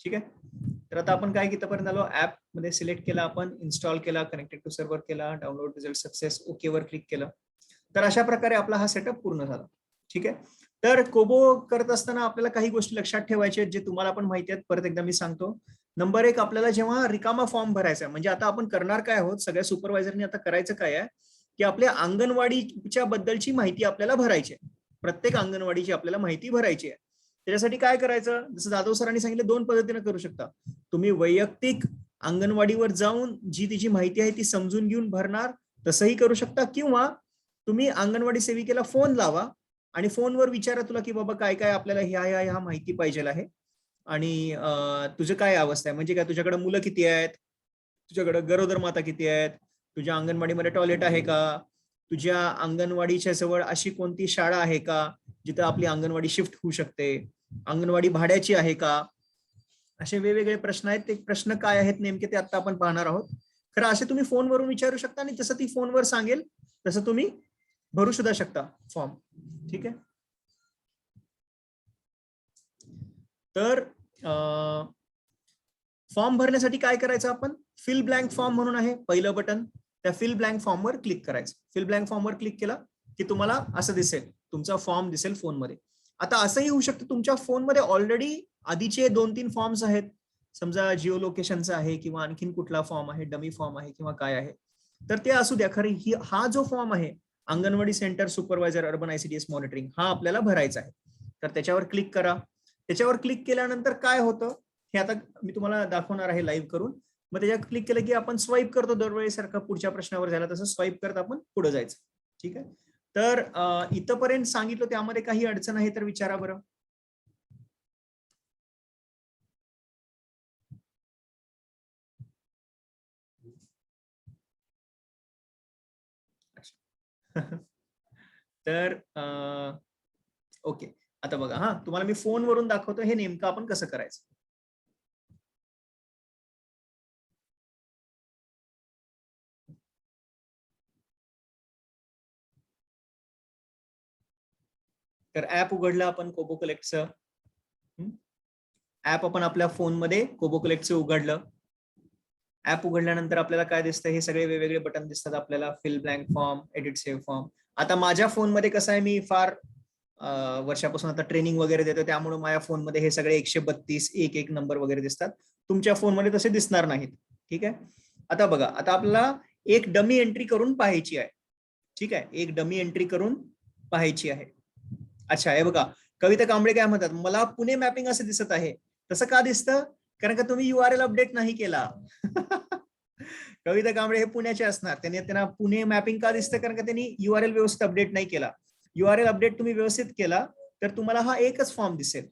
ठीक आहे. तर आता आपण काय इथपर्यंत आलो, ऍप मध्ये सिलेक्ट केला, आपण इन्स्टॉल केला, कनेक्टेड टू सर्व्हर केला, डाउनलोड रिझल्ट सक्सेस, ओके वर क्लिक केलं. तर अशा प्रकारे आपला हा सेटअप पूर्ण झाला. ठीक आहे. तर कोबो करत असताना आपल्याला काही गोष्टी लक्षात ठेवायच्या आहेत जे तुम्हाला पण माहिती आहेत. परत एकदा मी सांगतो. नंबर 1, आपल्याला जेव्हा रिकामा फॉर्म भरायचा आहे, म्हणजे आता आपण करणार काय आहोत, सगळ्या सुपरवायझरनी आता करायचं काय आहे की आपल्या अंगणवाडीच्या बद्दलची माहिती आपल्याला भरायची आहे. प्रत्येक अंगणवाडीची आपल्याला माहिती भरायची आहे. त्याच्यासाठी काय करायचं, जसं जाधव सरांनी सांगितलं 2 पद्धतीने करू शकता. तुम्ही वैयक्तिक अंगणवाडीवर जाऊन जी तिची माहिती आहे ती समजून घेऊन भरणार, तसंही करू शकता, किंवा तुम्ही अंगणवाडी सेविकेला फोन लावा आणि फोनवर विचारा तुला की बाबा काय काय आपल्याला ह्या माहिती पाहिजे आहे आणि तुझं काय अवस्था आहे, म्हणजे काय तुझ्याकडे मुलं किती आहेत, तुझ्याकडे गरोदर माता किती आहेत, तुझ्या अंगणवाडीमध्ये टॉयलेट आहे का, तुझ्या अंगणवाडीच्या जवळ अशी कोणती शाळा आहे का जिथं आपली अंगणवाडी शिफ्ट होऊ शकते, अंगणवाडी भाड्याची आहे का, असे वेगवेगळे प्रश्न आहेत. ते प्रश्न काय आहेत नेमके ते आता आपण पाहणार आहोत. खरं असे तुम्ही फोनवरून विचारू शकता आणि तसं ती फोनवर सांगेल तसं तुम्ही भरू सुद्धा शकता फॉर्म. ठीक आहे. तर फॉर्म भरण्यासाठी काय करायचं, आपण फिल ब्लँक फॉर्म म्हणून आहे पहिलं बटन, त्या फिल ब्लँक फॉर्मवर क्लिक करायचं. फिल ब्लँक फॉर्मवर क्लिक केला की तुम्हाला असं दिसेल, तुमचा फॉर्म दिसेल फोनमध्ये. आता असंही होऊ शकतं तुमच्या फोनमध्ये ऑलरेडी आधीचे 2-3 फॉर्म्स आहेत, समजा जिओ लोकेशनचा आहे किंवा आणखीन कुठला फॉर्म आहे, डमी फॉर्म आहे किंवा काय आहे, तर ते असू द्या. खरं हा जो फॉर्म आहे anganwadi centre supervisor urban ICDS monitoring, हा आपल्याला भरायचा आहे. तर त्याच्यावर क्लिक करा. त्याच्यावर क्लिक केल्यानंतर काय होतं हे आता मी तुम्हाला दाखवणार आहे लाईव्ह करून. मग त्याच्यावर क्लिक केलं की आपण स्वाईप करतो दरवेळेसारखं, पुढच्या प्रश्नावर झाला तसं स्वाईप करत आपण पुढे जायचं. ठीक आहे. तर इथपर्यंत सांगितलं, त्यामध्ये काही अडचण आहे तर विचारा बरं. तर ओके, आता बघा, हा तुम्हाला मी फोनवरून दाखवतो हे नेमकं आपण कसं करायचं. तर ऍप उघडलं आपण कोबो कलेक्टचं. ऍप आपण आपल्या फोनमध्ये कोबो कलेक्टचं उघडलं. ऍप उघडल्यानंतर आपल्याला काय दिसतं, हे सगळे वेगवेगळे बटन दिसतात आपल्याला. Fill blank form, edit save form. आता माझ्या फोनमध्ये कसं आहे, मी फार वर्षापासून आता ट्रेनिंग वगैरे देतो, त्यामुळे माझ्या फोनमध्ये हे सगळे 132 एक नंबर वगैरे दिसतात. तुमच्या फोनमध्ये तसे दिसणार नाहीत. ठीक आहे. आता बघा, आता आपल्याला एक डमी एंट्री करून पाहायची आहे. ठीक आहे, एक डमी एंट्री करून पाहायची आहे. अच्छा, हे बघा, कविता कांबळे काय म्हणतात, मला पुणे मॅपिंग असं दिसत आहे. तसं का दिसतं, कारण का तुम्ही URL अपडेट नाही केला. कविता कांबळे हे पुण्याचे असणार, त्यांना पुणे मॅपिंग का दिसतं, कारण का त्यांनी URL व्यवस्थित अपडेट नाही केला. URL अपडेट तुम्ही व्यवस्थित केला तर तुम्हाला हा एकच फॉर्म दिसेल.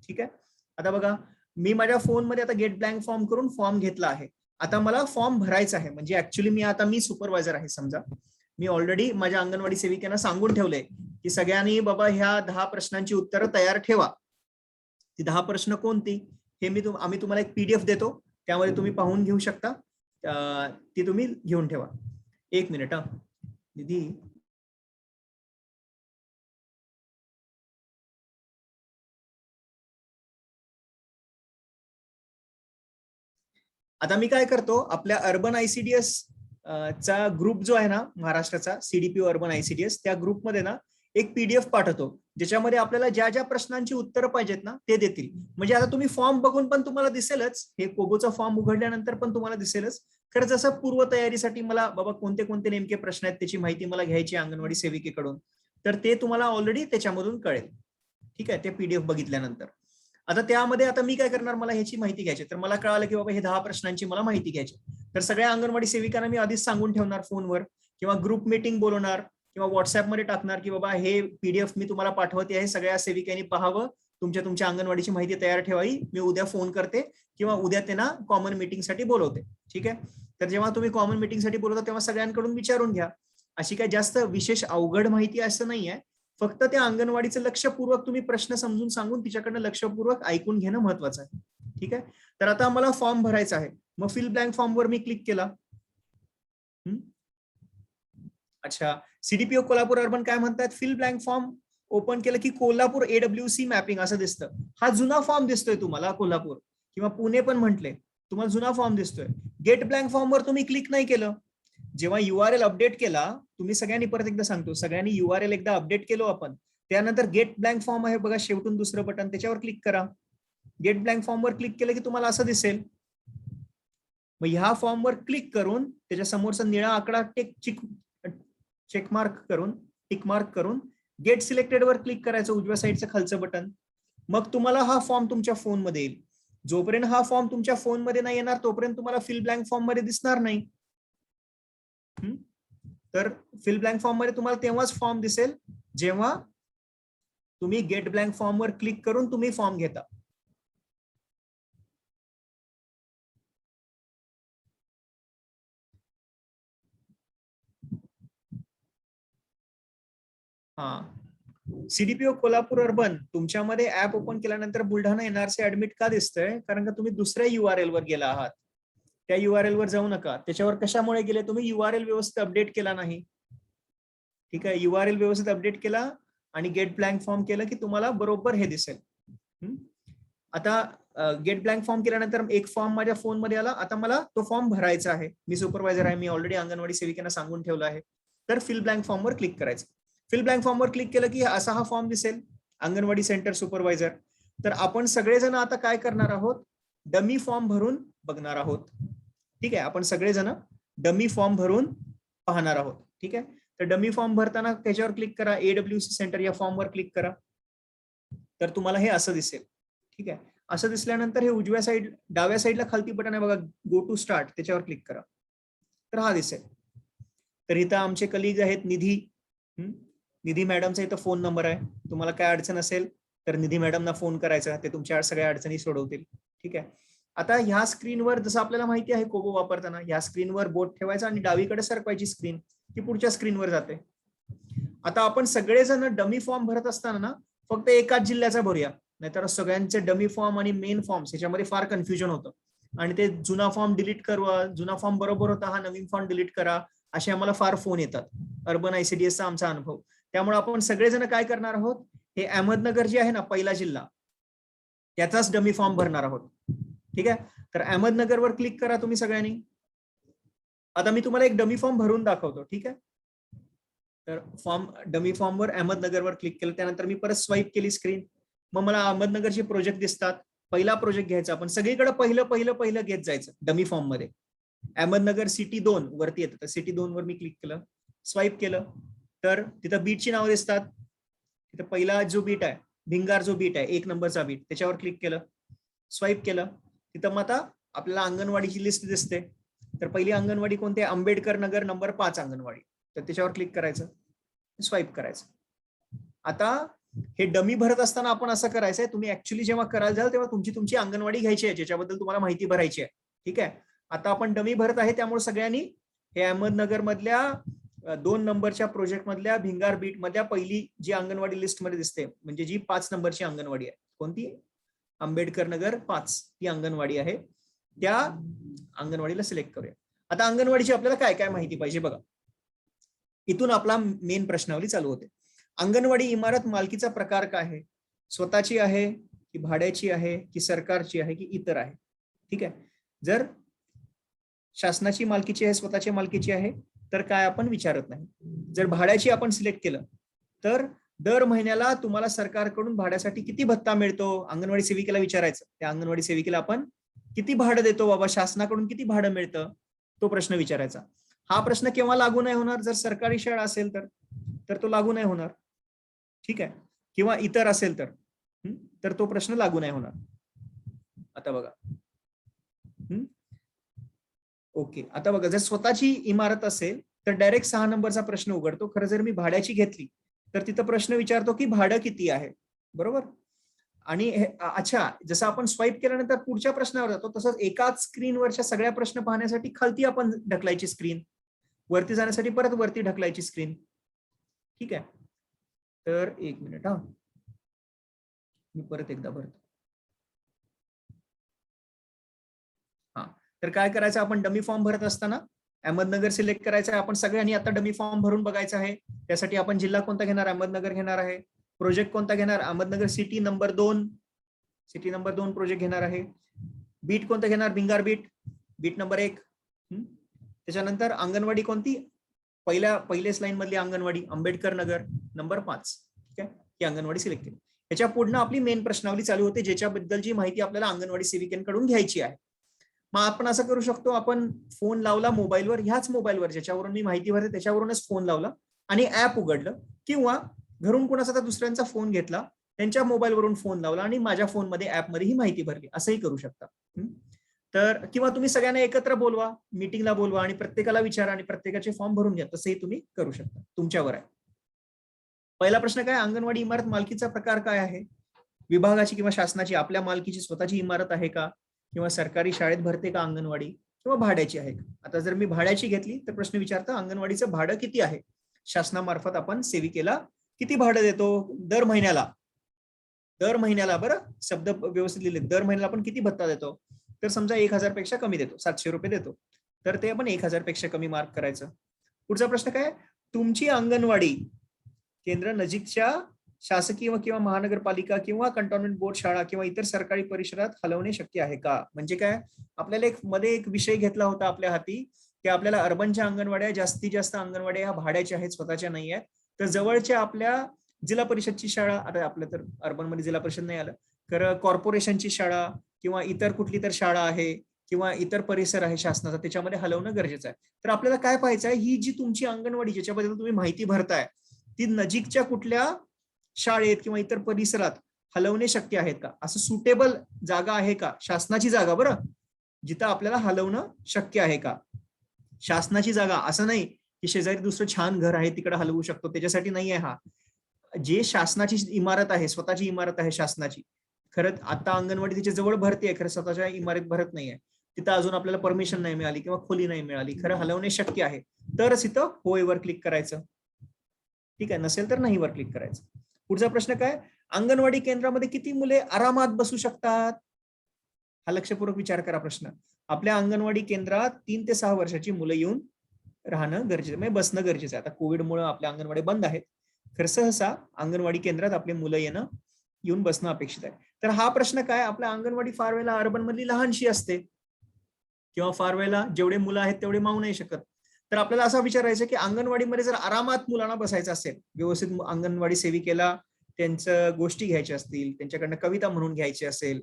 ठीक आहे. आता बघा, मी माझ्या फोनमध्ये आता गेट ब्लँक फॉर्म करून फॉर्म घेतला आहे. आता मला फॉर्म भरायचा आहे, म्हणजे ऍक्च्युली मी सुपरवायझर आहे समजा. मी ऑलरेडी माझ्या अंगणवाडी सेविकांना सांगून ठेवलंय की सगळ्यांनी बाबा ह्या 10 प्रश्नांची उत्तरं तयार ठेवा. ती 10 प्रश्न कोणती हे आम्ही तुम्हाला एक PDF देतो, त्यामध्ये तुम्ही पाहून घेऊ शकता. ती तुम्ही घेऊन ठेवा. 1 मिनिट. दीदी, आता मी काय करतो, आपल्या अर्बन आयसीडीएस चा ग्रुप जो आहे ना महाराष्ट्राचा, CDPO अर्बन आयसीडीएस, त्या ग्रुपमध्ये ना एक PDF पाठवतो, ज्याच्यामध्ये आपल्याला ज्या ज्या प्रश्नांची उत्तरं पाहिजेत ना ते देतील. म्हणजे आता तुम्ही फॉर्म बघून पण तुम्हाला दिसेलच, हे कोबोचा फॉर्म उघडल्यानंतर पण तुम्हाला दिसेलच. खरं जसं पूर्व तयारीसाठी मला बाबा कोणते कोणते नेमके प्रश्न आहेत त्याची माहिती मला घ्यायची अंगणवाडी सेविकेकडून, तर ते तुम्हाला ऑलरेडी त्याच्यामधून कळेल. ठीक आहे, ते PDF बघितल्यानंतर. आता त्यामध्ये आता मी काय करणार, मला ह्याची माहिती घ्यायची, तर मला कळालं की बाबा हे 10 प्रश्नांची मला माहिती घ्यायची. तर सगळ्या अंगणवाडी सेविकांना मी आधीच सांगून ठेवणार फोनवर, किंवा ग्रुप मीटिंग बोलवणार, किंवा व्हॉट्सअपमध्ये टाकणार की बाबा हे PDF मी तुम्हाला पाठवते आहे, सगळ्या सेविकांनी पाहावं, तुमच्या अंगणवाडीची माहिती तयार ठेवावी. मी उद्या फोन करते किंवा उद्या त्यांना कॉमन मीटिंगसाठी बोलवते. ठीक आहे. तर जेव्हा तुम्ही कॉमन मीटिंगसाठी बोलवता तेव्हा सगळ्यांकडून विचारून घ्या. अशी काही जास्त विशेष अवघड माहिती असं नाहीये, फक्त त्या अंगणवाडीचं लक्षपूर्वक तुम्ही प्रश्न समजून सांगून तिच्याकडनं लक्षपूर्वक ऐकून घेणं महत्वाचं आहे. ठीक आहे. तर आता आम्हाला फॉर्म भरायचा आहे, मग फिल ब्लँक फॉर्मवर मी क्लिक केला. अच्छा, CDPO कोल्हापूर अर्बन काय म्हणतात, फिल ब्लँक फॉर्म ओपन केलं की कोल्हापूर AWC मॅपिंग असं दिसतं. हा जुना फॉर्म दिसतोय तुम्हाला कोल्हापूर, किंवा पुणे पण म्हटले, तुम्हाला जुना फॉर्म दिसतोय. गेट ब्लँक फॉर्मवर तुम्ही क्लिक नाही केलं. जेव्हा URL अपडेट केला, तुम्ही सगळ्यांनी, परत एकदा सांगतो, सगळ्यांनी URL एकदा अपडेट केलो आपण, त्यानंतर गेट ब्लँक फॉर्म आहे बघा शेवटून दुसरं बटन, त्याच्यावर क्लिक करा. गेट ब्लँक फॉर्मवर क्लिक केलं की तुम्हाला असं दिसेल. मग ह्या फॉर्मवर क्लिक करून त्याच्या समोरचा निळा आकडा चेकमार्क करून, टिक मार्क करून गेट सिलेक्टेड वर क्लिक करायचं, उजव्या साईडचं खालचं बटन. मग तुम्हाला हा फॉर्म तुमच्या फोनमध्ये येईल. जोपर्यंत हा फॉर्म तुमच्या फोनमध्ये नाही येणार तोपर्यंत तुम्हाला फिल ब्लँक फॉर्म मध्ये दिसणार नाही. तर फिल ब्लँक फॉर्म मध्ये तुम्हाला तेव्हाच फॉर्म दिसेल जेव्हा तुम्ही गेट ब्लँक फॉर्म वर क्लिक करून तुम्ही फॉर्म घेता. हा, CDPO कोल्हापूर अर्बन तुमच्यामध्ये ऍप ओपन केल्यानंतर बुलढाणा NRC ऍडमिट का दिसतंय? कारण का तुम्ही दुसऱ्या URL वर गेला आहात. त्या URL वर जाऊ नका. त्याच्यावर कशामुळे गेले? तुम्ही URL व्यवस्थित अपडेट केला नाही. ठीक आहे, URL व्यवस्थित अपडेट केला आणि गेट ब्लँक फॉर्म केलं की तुम्हाला बरोबर हे दिसेल. आता गेट ब्लँक फॉर्म केल्यानंतर एक फॉर्म माझ्या फोनमध्ये आला. आता मला तो फॉर्म भरायचा आहे. मी सुपरवायझर आहे, मी ऑलरेडी अंगणवाडी सेविकांना सांगून ठेवलं आहे. तर फिल ब्लँक फॉर्म वर क्लिक करायचं. फिल ब्लँक फॉर्म वर क्लिक केलं की असा हा फॉर्म दिसेल, अंगणवाडी सेंटर सुपरवायझर. तर आपण सगळेजण आता काय करणार आहोत? डमी फॉर्म भरून बघणार आहोत. ठीक आहे, आपण सगळेजण डमी फॉर्म भरून पाहणार आहोत. ठीक आहे, तर डमी फॉर्म भरताना त्याच्यावर क्लिक करा, AWC सेंटर या फॉर्म वर क्लिक करा. तर तुम्हाला हे असं दिसेल. ठीक आहे, असं दिसल्यानंतर हे उजव्या साईड, डाव्या साईडला खालती बटन आहे बघा, गो टू स्टार्ट, त्याच्यावर क्लिक करा. तर हा दिसेल. तर इथं आमचे कलिग आहेत निधी. निधी मॅडमचा इथं फोन नंबर आहे. तुम्हाला काय अडचण असेल तर निधी मॅडमना फोन करायचा, ते तुमच्या सगळ्या अडचणी सोडवतील. ठीक आहे, आता ह्या स्क्रीनवर जसं आपल्याला माहिती आहे कोबो वापरताना ह्या स्क्रीनवर बोट ठेवायचा आणि डावीकडे सरकवायची स्क्रीन, ती पुढच्या स्क्रीनवर जाते. आता आपण सगळेजण डमी फॉर्म भरत असताना ना फक्त एकाच जिल्ह्याचा भरूया, नाहीतर सगळ्यांचे डमी फॉर्म आणि मेन फॉर्म ह्याच्यामध्ये फार कन्फ्युजन होतं आणि ते जुना फॉर्म डिलीट करा, जुना फॉर्म बरोबर होता, हा नवीन फॉर्म डिलीट करा, असे आम्हाला फार फोन येतात. अर्बन ICDSचा आमचा अनुभव. त्यामुळे आपण सगळेजण काय करणार आहोत, हे अहमदनगर जे आहे ना पहिला जिल्हा, त्याचाच डमी फॉर्म भरणार आहोत. ठीक आहे, तर अहमदनगरवर क्लिक करा तुम्ही सगळ्यांनी. आता मी तुम्हाला एक डमी फॉर्म भरून दाखवतो. ठीक आहे, तर फॉर्म, डमी फॉर्मवर अहमदनगरवर क्लिक केलं, त्यानंतर मी परत स्वाईप केली स्क्रीन. मग मला अहमदनगरचे प्रोजेक्ट दिसतात. पहिला प्रोजेक्ट घ्यायचा, आपण सगळीकडे पहिलं घेत जायचं डमी फॉर्म मध्ये. अहमदनगर सिटी 2 वरती येतं, तर सिटी 2 वर मी क्लिक केलं, स्वाईप केलं, तर तिथं बीटची नावं दिसतात. तिथं पहिला जो बीट आहे, भिंगार जो बीट आहे 1 नंबरचा बीट, त्याच्यावर क्लिक केलं, स्वाईप केलं. तिथं मग आता आपल्याला अंगणवाडीची लिस्ट दिसते. तर पहिली अंगणवाडी कोणती? आंबेडकर नगर नंबर 5 अंगणवाडी. तर त्याच्यावर क्लिक करायचं, स्वाईप करायचं. आता हे डमी भरत असताना आपण असं करायचंय, तुम्ही ऍक्च्युली जेव्हा करायला जाल तेव्हा तुमची अंगणवाडी घ्यायची आहे ज्याच्याबद्दल तुम्हाला माहिती भरायची आहे. ठीक आहे, आता आपण डमी भरत आहे त्यामुळे सगळ्यांनी हे अहमदनगर मधल्या 2 नंबरच्या प्रोजेक्ट मधल्या भिंगार बीट मधल्या पहिली जी अंगणवाडी लिस्ट मध्ये दिसते, म्हणजे जी 5 नंबरची अंगणवाडी आहे, कोणती? आंबेडकर नगर 5 ती अंगणवाडी आहे, त्या अंगणवाडीला सिलेक्ट करूया. आता अंगणवाडीची आपल्याला काय काय माहिती पाहिजे बघा. इथून आपला मेन प्रश्नावली चालू होते. अंगणवाडी इमारत मालकीचा प्रकार काय आहे? स्वतःची आहे की भाड्याची आहे की सरकारची आहे की इतर आहे? ठीक आहे, जर शासनाची मालकीची आहे, स्वतःची मालकीची आहे तर काय आपण विचारत नाही. जर भाड्याची आपण सिलेक्ट केलं तर दर महिन्याला तुम्हाला सरकारकडून भाड्यासाठी किती भत्ता मिळतो अंगणवाडी सेविकेला विचारायचं. त्या अंगणवाडी सेविकेला आपण किती भाडं देतो बाबा, शासनाकडून किती भाडं मिळतं, तो प्रश्न विचारायचा. हा प्रश्न केव्हा लागू नाही होणार? जर सरकारी शाळा असेल तर तो लागू नाही होणार. ठीक आहे, किंवा इतर असेल तर तो प्रश्न लागू नाही होणार. आता बघा, ओके, आता बघा, जर स्वतःची इमारत असेल तर डायरेक्ट 6 नंबरचा प्रश्न उघडतो. खरं जर मी भाड्याची घेतली तर तिथं प्रश्न विचारतो की भाडं किती आहे, बरोबर. आणि अच्छा, जसं आपण स्वाईप केल्यानंतर पुढच्या प्रश्नावर जातो, तसंच एकाच स्क्रीनवरच्या सगळ्या प्रश्न पाहण्यासाठी खालती आपण ढकलायची स्क्रीन, वरती जाण्यासाठी परत वरती ढकलायची स्क्रीन. ठीक आहे, तर 1 मिनिट, हा मी परत एकदा भरतो. हा, तर काय करायचं, आपण डमी फॉर्म भरत असताना अहमदनगर सिलेक्ट करायचं आहे. आपण सगळ्यांनी आता डमी फॉर्म भरून बघायचं आहे. त्यासाठी आपण जिल्हा कोणता घेणार? अहमदनगर घेणार आहे. प्रोजेक्ट कोणता घेणार? अहमदनगर सिटी नंबर 2 प्रोजेक्ट घेणार आहे. बीट कोणतं घेणार? Bhingar beat, beat number 1. त्याच्यानंतर अंगणवाडी कोणती? पहिलेच लाईन मधली अंगणवाडी आंबेडकर नगर नंबर 5. ठीक आहे, ही अंगणवाडी सिलेक्ट केली. याच्या पुढे आपली मेन प्रश्नावली चालू होते, ज्याच्याबद्दलची माहिती आपल्याला अंगणवाडी सेविकेंकडून घ्यायची आहे. मग आपण असं करू शकतो, आपण फोन लावला मोबाईलवर, ह्याच मोबाईलवर ज्याच्यावरून मी माहिती भरते त्याच्यावरूनच फोन लावला आणि ऍप उघडलं, किंवा घरून कोणाचा दुसऱ्यांचा फोन घेतला, त्यांच्या मोबाईलवरून फोन लावला आणि माझ्या फोनमध्ये ऍपमध्ये ही माहिती भरली, असंही करू शकता. तर किंवा तुम्ही सगळ्यांना एकत्र बोलवा, मीटिंगला बोलवा आणि प्रत्येकाला विचारा आणि प्रत्येकाचे फॉर्म भरून घ्या, तसंही तुम्ही करू शकता, तुमच्यावर आहे. पहिला प्रश्न काय? अंगणवाडी इमारत मालकीचा प्रकार काय आहे? विभागाची किंवा शासनाची, आपल्या मालकीची स्वतःची इमारत आहे का, किंवा सरकारी शाळेत भरते का अंगणवाडी, किंवा भाड्याची आहे का? आता जर मी भाड्याची घेतली तर प्रश्न विचारता अंगणवाडीचं भाडं किती आहे? शासनामार्फत आपण सेविकेला किती भाडं देतो दर महिन्याला? दर महिन्याला, बरं शब्द व्यवस्थित लिहिले, दर महिन्याला आपण किती भत्ता देतो? तर समजा 1000 पेक्षा कमी देतो, 700 रुपये देतो, तर ते आपण 1000 पेक्षा कमी मार्क करायचं. पुढचा प्रश्न काय? तुमची अंगणवाडी केंद्र नजीकच्या शासकीय किंवा महानगरपालिका किंवा कंटोन्मेंट बोर्ड शाळा किंवा इतर सरकारी परिसरात हलवणे शक्य आहे का? म्हणजे काय, आपल्याला मध्ये एक विषय घेतला होता आपल्या हाती की आपल्याला अर्बनच्या अंगणवाड्या, जास्तीत जास्त अंगणवाड्या ह्या भाड्याच्या आहेत, स्वतःच्या नाही आहेत. तर जवळच्या आपल्या जिल्हा परिषदची शाळा, आता आपल्या तर अर्बन मध्ये जिल्हा परिषद नाही आलं, तर कॉर्पोरेशनची शाळा किंवा इतर कुठली तर शाळा आहे किंवा इतर परिसर आहे शासनाचा, त्याच्यामध्ये हलवणं गरजेचं आहे. तर आपल्याला काय पाहायचं आहे, ही जी तुमची अंगणवाडी ज्याच्याबद्दल तुम्ही माहिती भरताय, ती नजीकच्या कुठल्या शाळेत किंवा इतर परिसरात हलवणे शक्य आहेत का? असं सुटेबल जागा आहे का? शासनाची जागा, बरं, जिथं आपल्याला हलवणं शक्य आहे का? शासनाची जागा, असं नाही की शेजारी दुसरं छान घर आहे तिकडे हलवू शकतो, त्याच्यासाठी नाही आहे हा. जे शासनाची इमारत आहे, स्वतःची इमारत आहे शासनाची, खरंच आता अंगणवाडी तिच्या जवळ भरते, खरं स्वतःच्या इमारत भरत नाहीये, तिथं अजून आपल्याला परमिशन नाही मिळाली किंवा खोली नाही मिळाली, खरं हलवणे शक्य आहे, तरच इथं होय वर क्लिक करायचं. ठीक आहे, नसेल तर नाही वर क्लिक करायचं. पुढचा प्रश्न काय? अंगणवाडी केंद्रामध्ये किती मुले आरामात बसू शकतात? हा लक्षपूर्वक विचार करा प्रश्न. आपल्या अंगणवाडी केंद्रात 3 ते 6 वर्षाची मुलं येऊन राहणं गरजेचं, म्हणजे बसणं गरजेचं आहे. आता कोविडमुळे आपल्या अंगणवाडी बंद आहेत, खरं सहसा अंगणवाडी केंद्रात आपले मुलं येऊन बसणं अपेक्षित आहे. तर हा प्रश्न काय, आपल्या अंगणवाडी फार वेळेला अर्बन मधली लहानशी असते किंवा फार वेळेला जेवढे मुलं आहेत तेवढे मावू नाही शकत. तर आपल्याला असं विचारायचं की अंगणवाडीमध्ये जर आरामात मुलांना बसायचं असेल, व्यवस्थित अंगणवाडी सेविकेला त्यांच्या गोष्टी घ्यायच्या असतील, त्यांच्याकडनं कविता म्हणून घ्यायची असेल,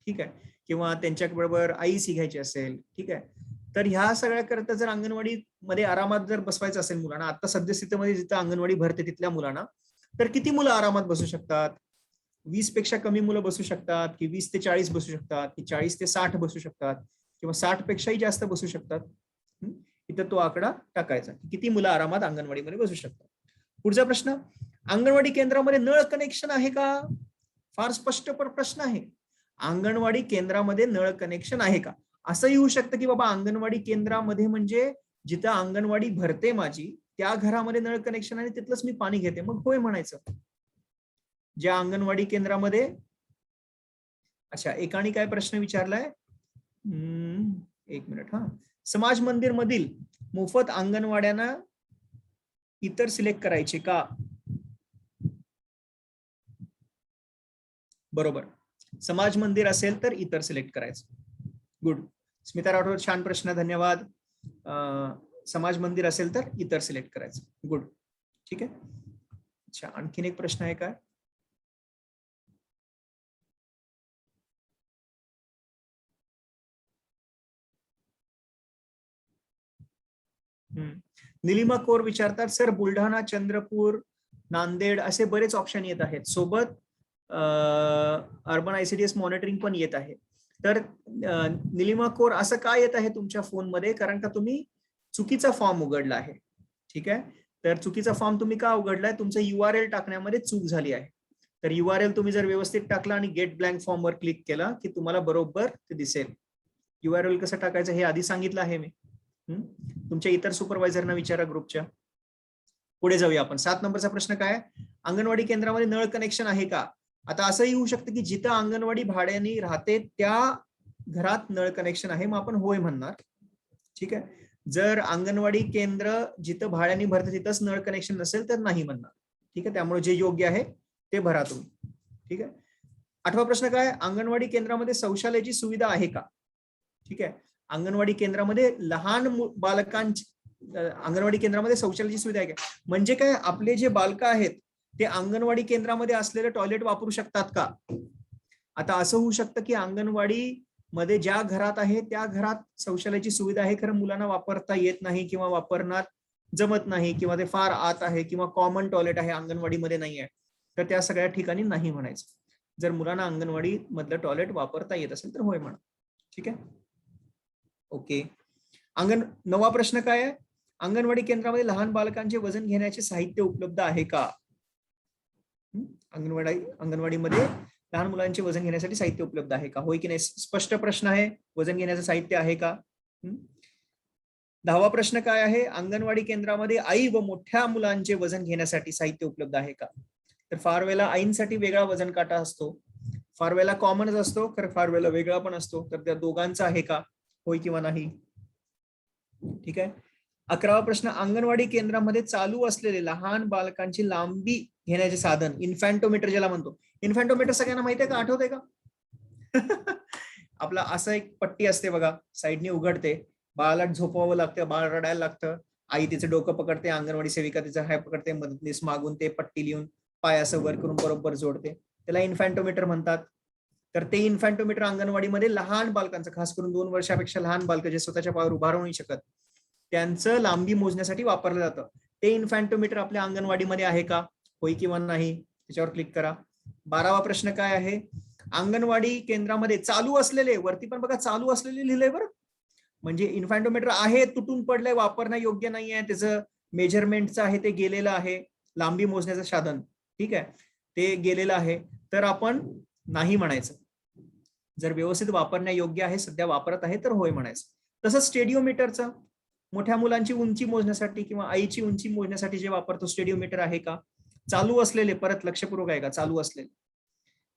ठीक आहे, किंवा त्यांच्याबरोबर आईसी घ्यायची असेल, ठीक आहे, तर ह्या सगळ्या करता जर अंगणवाडी मध्ये आरामात जर बसवायचं असेल मुलांना, आता सद्यस्थितीमध्ये जिथं अंगणवाडी भरते तिथल्या मुलांना, तर किती मुलं आरामात बसू शकतात? 20 पेक्षा कमी मुलं बसू शकतात, की 20 ते 40 बसू शकतात, की 40 ते 60 बसू शकतात, किंवा 60 पेक्षाही जास्त बसू शकतात? इथं तो आकडा टाकायचा, किती मुलं आरामात अंगणवाडीमध्ये बसू शकतात. पुढचा प्रश्न, अंगणवाडी केंद्रामध्ये नळ कनेक्शन आहे का? फार स्पष्ट प्रश्न आहे. अंगणवाडी केंद्रामध्ये नळ कनेक्शन आहे का? असंही होऊ शकतं की बाबा अंगणवाडी केंद्रामध्ये म्हणजे जिथं अंगणवाडी भरते माझी त्या घरामध्ये नळ कनेक्शन आणि तिथलंच मी पाणी घेते, मग होय म्हणायचं. ज्या अंगणवाडी केंद्रामध्ये, अच्छा, एकाने काय प्रश्न विचारलाय, 1 मिनिट, हा, समाज मंदिर मधील मोफत अंगणवाड्यांना इतर सिलेक्ट करायचे का? बरोबर, समाज मंदिर असेल तर इतर सिलेक्ट करायचं. गुड, स्मिता राठोड, छान प्रश्न, धन्यवाद. समाज मंदिर असेल तर इतर सिलेक्ट करायचं. गुड, ठीक आहे. अच्छा, आणखीन एक प्रश्न आहे काय? निलिमा कोर विचारतात, सर बुलढाणा, चंद्रपूर, नांदेड असे बरेच ऑप्शन येत आहेत, सोबत अर्बन ICDS मॉनिटरिंग पण येत आहे. तर निलिमा कोर, असं काय येत आहे तुमच्या फोनमध्ये? कारण का तुम्ही चुकीचा फॉर्म उघडला आहे. ठीक आहे, तर चुकीचा फॉर्म तुम्ही का उघडलाय? तुमचं URL टाकण्यामध्ये चूक झाली आहे. तर URL तुम्ही जर व्यवस्थित टाकला आणि गेट ब्लँक फॉर्म वर क्लिक केला की तुम्हाला बरोबर ते दिसेल. URL कसं टाकायचं हे आधी सांगितलं आहे मी. तुमच्या इतर सुपरवायझरना विचारा ग्रुपच्या. पुढे जाऊया आपण. 7 नंबरचा प्रश्न काय? अंगणवाडी केंद्रामध्ये नळ कनेक्शन आहे का? आता असंही होऊ शकतं की जिथं अंगणवाडी भाड्याने राहते त्या घरात नळ कनेक्शन आहे, मग आपण होय म्हणणार. ठीक आहे, जर अंगणवाडी केंद्र जिथं भाड्याने भरते तिथंच नळ कनेक्शन नसेल तर नाही म्हणणार. ठीक आहे, त्यामुळे जे योग्य आहे ते भरा तुम्ही. ठीक आहे. 8वा प्रश्न काय? अंगणवाडी केंद्रामध्ये शौचालयाची सुविधा आहे का? ठीक आहे. अंगणवाडी केंद्रामध्ये लहान बालकांची अंगणवाडी केंद्रामध्ये शौचालयाची सुविधा आहे का? म्हणजे काय, आपले जे बालक आहेत ते अंगणवाडी केंद्रामध्ये असलेले टॉयलेट वापरू शकतात का? आता असं होऊ शकतं की अंगणवाडी मध्ये ज्या घरात आहे त्या घरात शौचालयाची सुविधा आहे, खरं मुलांना वापरता येत नाही किंवा वापरण्यात जमत नाही किंवा ते फार आत आहे किंवा कॉमन टॉयलेट आहे अंगणवाडीमध्ये नाही आहे, तर त्या सगळ्या ठिकाणी नाही म्हणायचं. जर मुलांना अंगणवाडी मधलं टॉयलेट वापरता येत असेल तर होय म्हणा. ठीक आहे, ओके. नवा प्रश्न काय आहे? अंगणवाडी केंद्रामध्ये लहान बालकांचे वजन घेण्याचे साहित्य उपलब्ध आहे का? अंगणवाडीमध्ये लहान मुलांचे वजन घेण्यासाठी साहित्य उपलब्ध आहे का? होय की नाही? स्पष्ट प्रश्न आहे. वजन घेण्याचं साहित्य आहे का? 10वा प्रश्न काय आहे? अंगणवाडी केंद्रामध्ये आई व मोठ्या मुलांचे वजन घेण्यासाठी साहित्य उपलब्ध आहे का? तर फार वेळेला आईंसाठी वेगळा वजन काटा असतो, फार वेळेला कॉमनच असतो, तर फार वेळेला वेगळा पण असतो. तर त्या दोघांचा आहे का? होय किंवा नाही? ठीक आहे. 11वा प्रश्न, अंगणवाडी केंद्रामध्ये चालू असलेले लहान बालकांची लांबी घेण्याचे साधन इन्फॅन्टोमीटर ज्याला म्हणतो. इन्फॅन्टोमीटर सगळ्यांना माहिती आहे का? आठवतंय का? आपला असं एक पट्टी असते बघा, साईडने उघडते, बाळाला झोपवावं लागतं, बाळ रडायला लागतं, आई तिचं डोकं पकडते, अंगणवाडी सेविका तिचं हाय पकडते, मदतनीस मागून ते पट्टी लिहून पाय असं वर करून बरोबर जोडते, त्याला इन्फॅन्टोमीटर म्हणतात. तर ते इन्फॅन्टोमीटर अंगणवाडीमध्ये लहान बालकांचं, खास करून 2 वर्षापेक्षा लहान बालक जे स्वतःच्या पायावर उभा राहू नाही शकत, त्यांचं लांबी मोजण्यासाठी वापरलं जातं. ते इन्फॅन्टोमीटर आपल्या अंगणवाडीमध्ये आहे का? होय किंवा नाही? त्याच्यावर क्लिक करा. 12वा प्रश्न काय आहे? अंगणवाडी केंद्रामध्ये चालू असलेले, वरती पण बघा चालू असलेले लिहिलंय बरं, म्हणजे इन्फॅन्टोमीटर आहे, तुटून पडलंय, वापरणं योग्य नाही आहे, त्याचं मेजरमेंटचं आहे ते गेलेलं आहे, लांबी मोजण्याचं साधन, ठीक आहे, ते गेलेलं आहे, तर आपण नाही म्हणायचं. जर व्यवस्थित वापरण्यायोग्य आहे, सध्या वापरत आहे, तर होय म्हणायचं. तसंच स्टेडिओमीटरचं, मोठ्या मुलांची उंची मोजण्यासाठी किंवा आईची उंची मोजण्यासाठी जे वापरतो स्टेडिओमीटर आहे का? चालू असलेले, परत लक्षपूर्वक आहे का? चालू असलेले.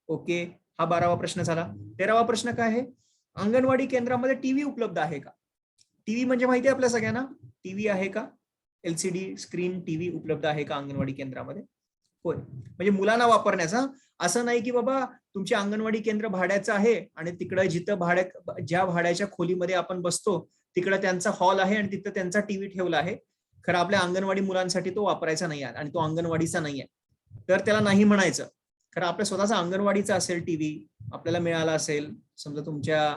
ओके, हा 12वा प्रश्न झाला. 13वा प्रश्न काय आहे? अंगणवाडी केंद्रामध्ये टीव्ही उपलब्ध आहे का? टीव्ही म्हणजे माहिती आहे आपल्या सगळ्यांना, टीव्ही आहे का? एलसीडी स्क्रीन टीव्ही उपलब्ध आहे का अंगणवाडी केंद्रामध्ये? होय, म्हणजे मुलांना वापरण्याचा. असं नाही की बाबा तुमची अंगणवाडी केंद्र भाड्याचं आहे आणि तिकडे जिथं ज्या भाड्याच्या खोलीमध्ये आपण बसतो तिकडे त्यांचा हॉल आहे आणि तिथं त्यांचा टीव्ही ठेवला आहे, खरं आपल्या अंगणवाडी मुलांसाठी तो वापरायचा नाही आहे आणि तो अंगणवाडीचा नाही आहे, तर त्याला नाही म्हणायचं. खरं आपल्या स्वतःचा अंगणवाडीचा असेल टीव्ही, आपल्याला मिळाला असेल, समजा तुमच्या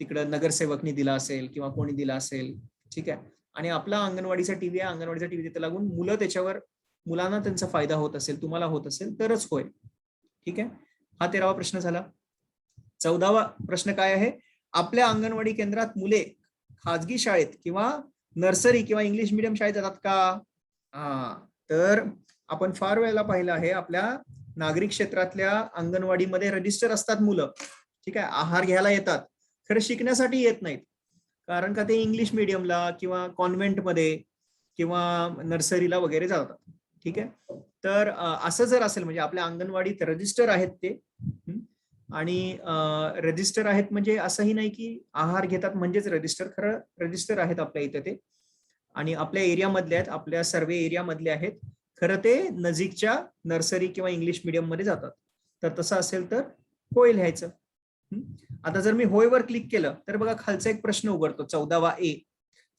तिकडं नगरसेवकनी दिला असेल किंवा कोणी दिला असेल, ठीक आहे, आणि आपला अंगणवाडीचा टीव्ही आहे, अंगणवाडीचा टीव्ही तिथे लागून मुलं त्याच्यावर, मुलांना त्यांचा फायदा होत असेल, तुम्हाला होत असेल तरच होय. ठीक आहे, हा 13वा प्रश्न झाला. 14वा प्रश्न काय आहे? आपल्या अंगणवाडी केंद्रात मुले खाजगी शाळेत किंवा नर्सरी किंवा इंग्लिश मिडियम शाळेत जातात का? तर आपण फार वेळेला पाहिलं आहे, आपल्या नागरिक क्षेत्रातल्या अंगणवाडीमध्ये रजिस्टर असतात मुलं, ठीक आहे, आहार घ्यायला येतात, खरं शिकण्यासाठी येत नाहीत, कारण का ते इंग्लिश मिडियमला किंवा कॉन्व्हेंटमध्ये किंवा नर्सरीला वगैरे जातात. ठीक आहे, तर असं जर असेल, म्हणजे आपल्या अंगणवाडीत रजिस्टर आहेत ते, आणि रजिस्टर आहेत म्हणजे असंही नाही की आहार घेतात म्हणजेच रजिस्टर, खरं रजिस्टर आहेत आपल्या इथे ते, आणि आपल्या एरियामधले आहेत, आपल्या सर्वे एरियामधले आहेत, खरं ते नजीकच्या नर्सरी किंवा इंग्लिश मिडियम मध्ये जातात. तर तसं असेल तर होय लिहायचं. आता जर मी होयवर क्लिक केलं तर बघा खालचा एक प्रश्न उघडतो, 14वा ए.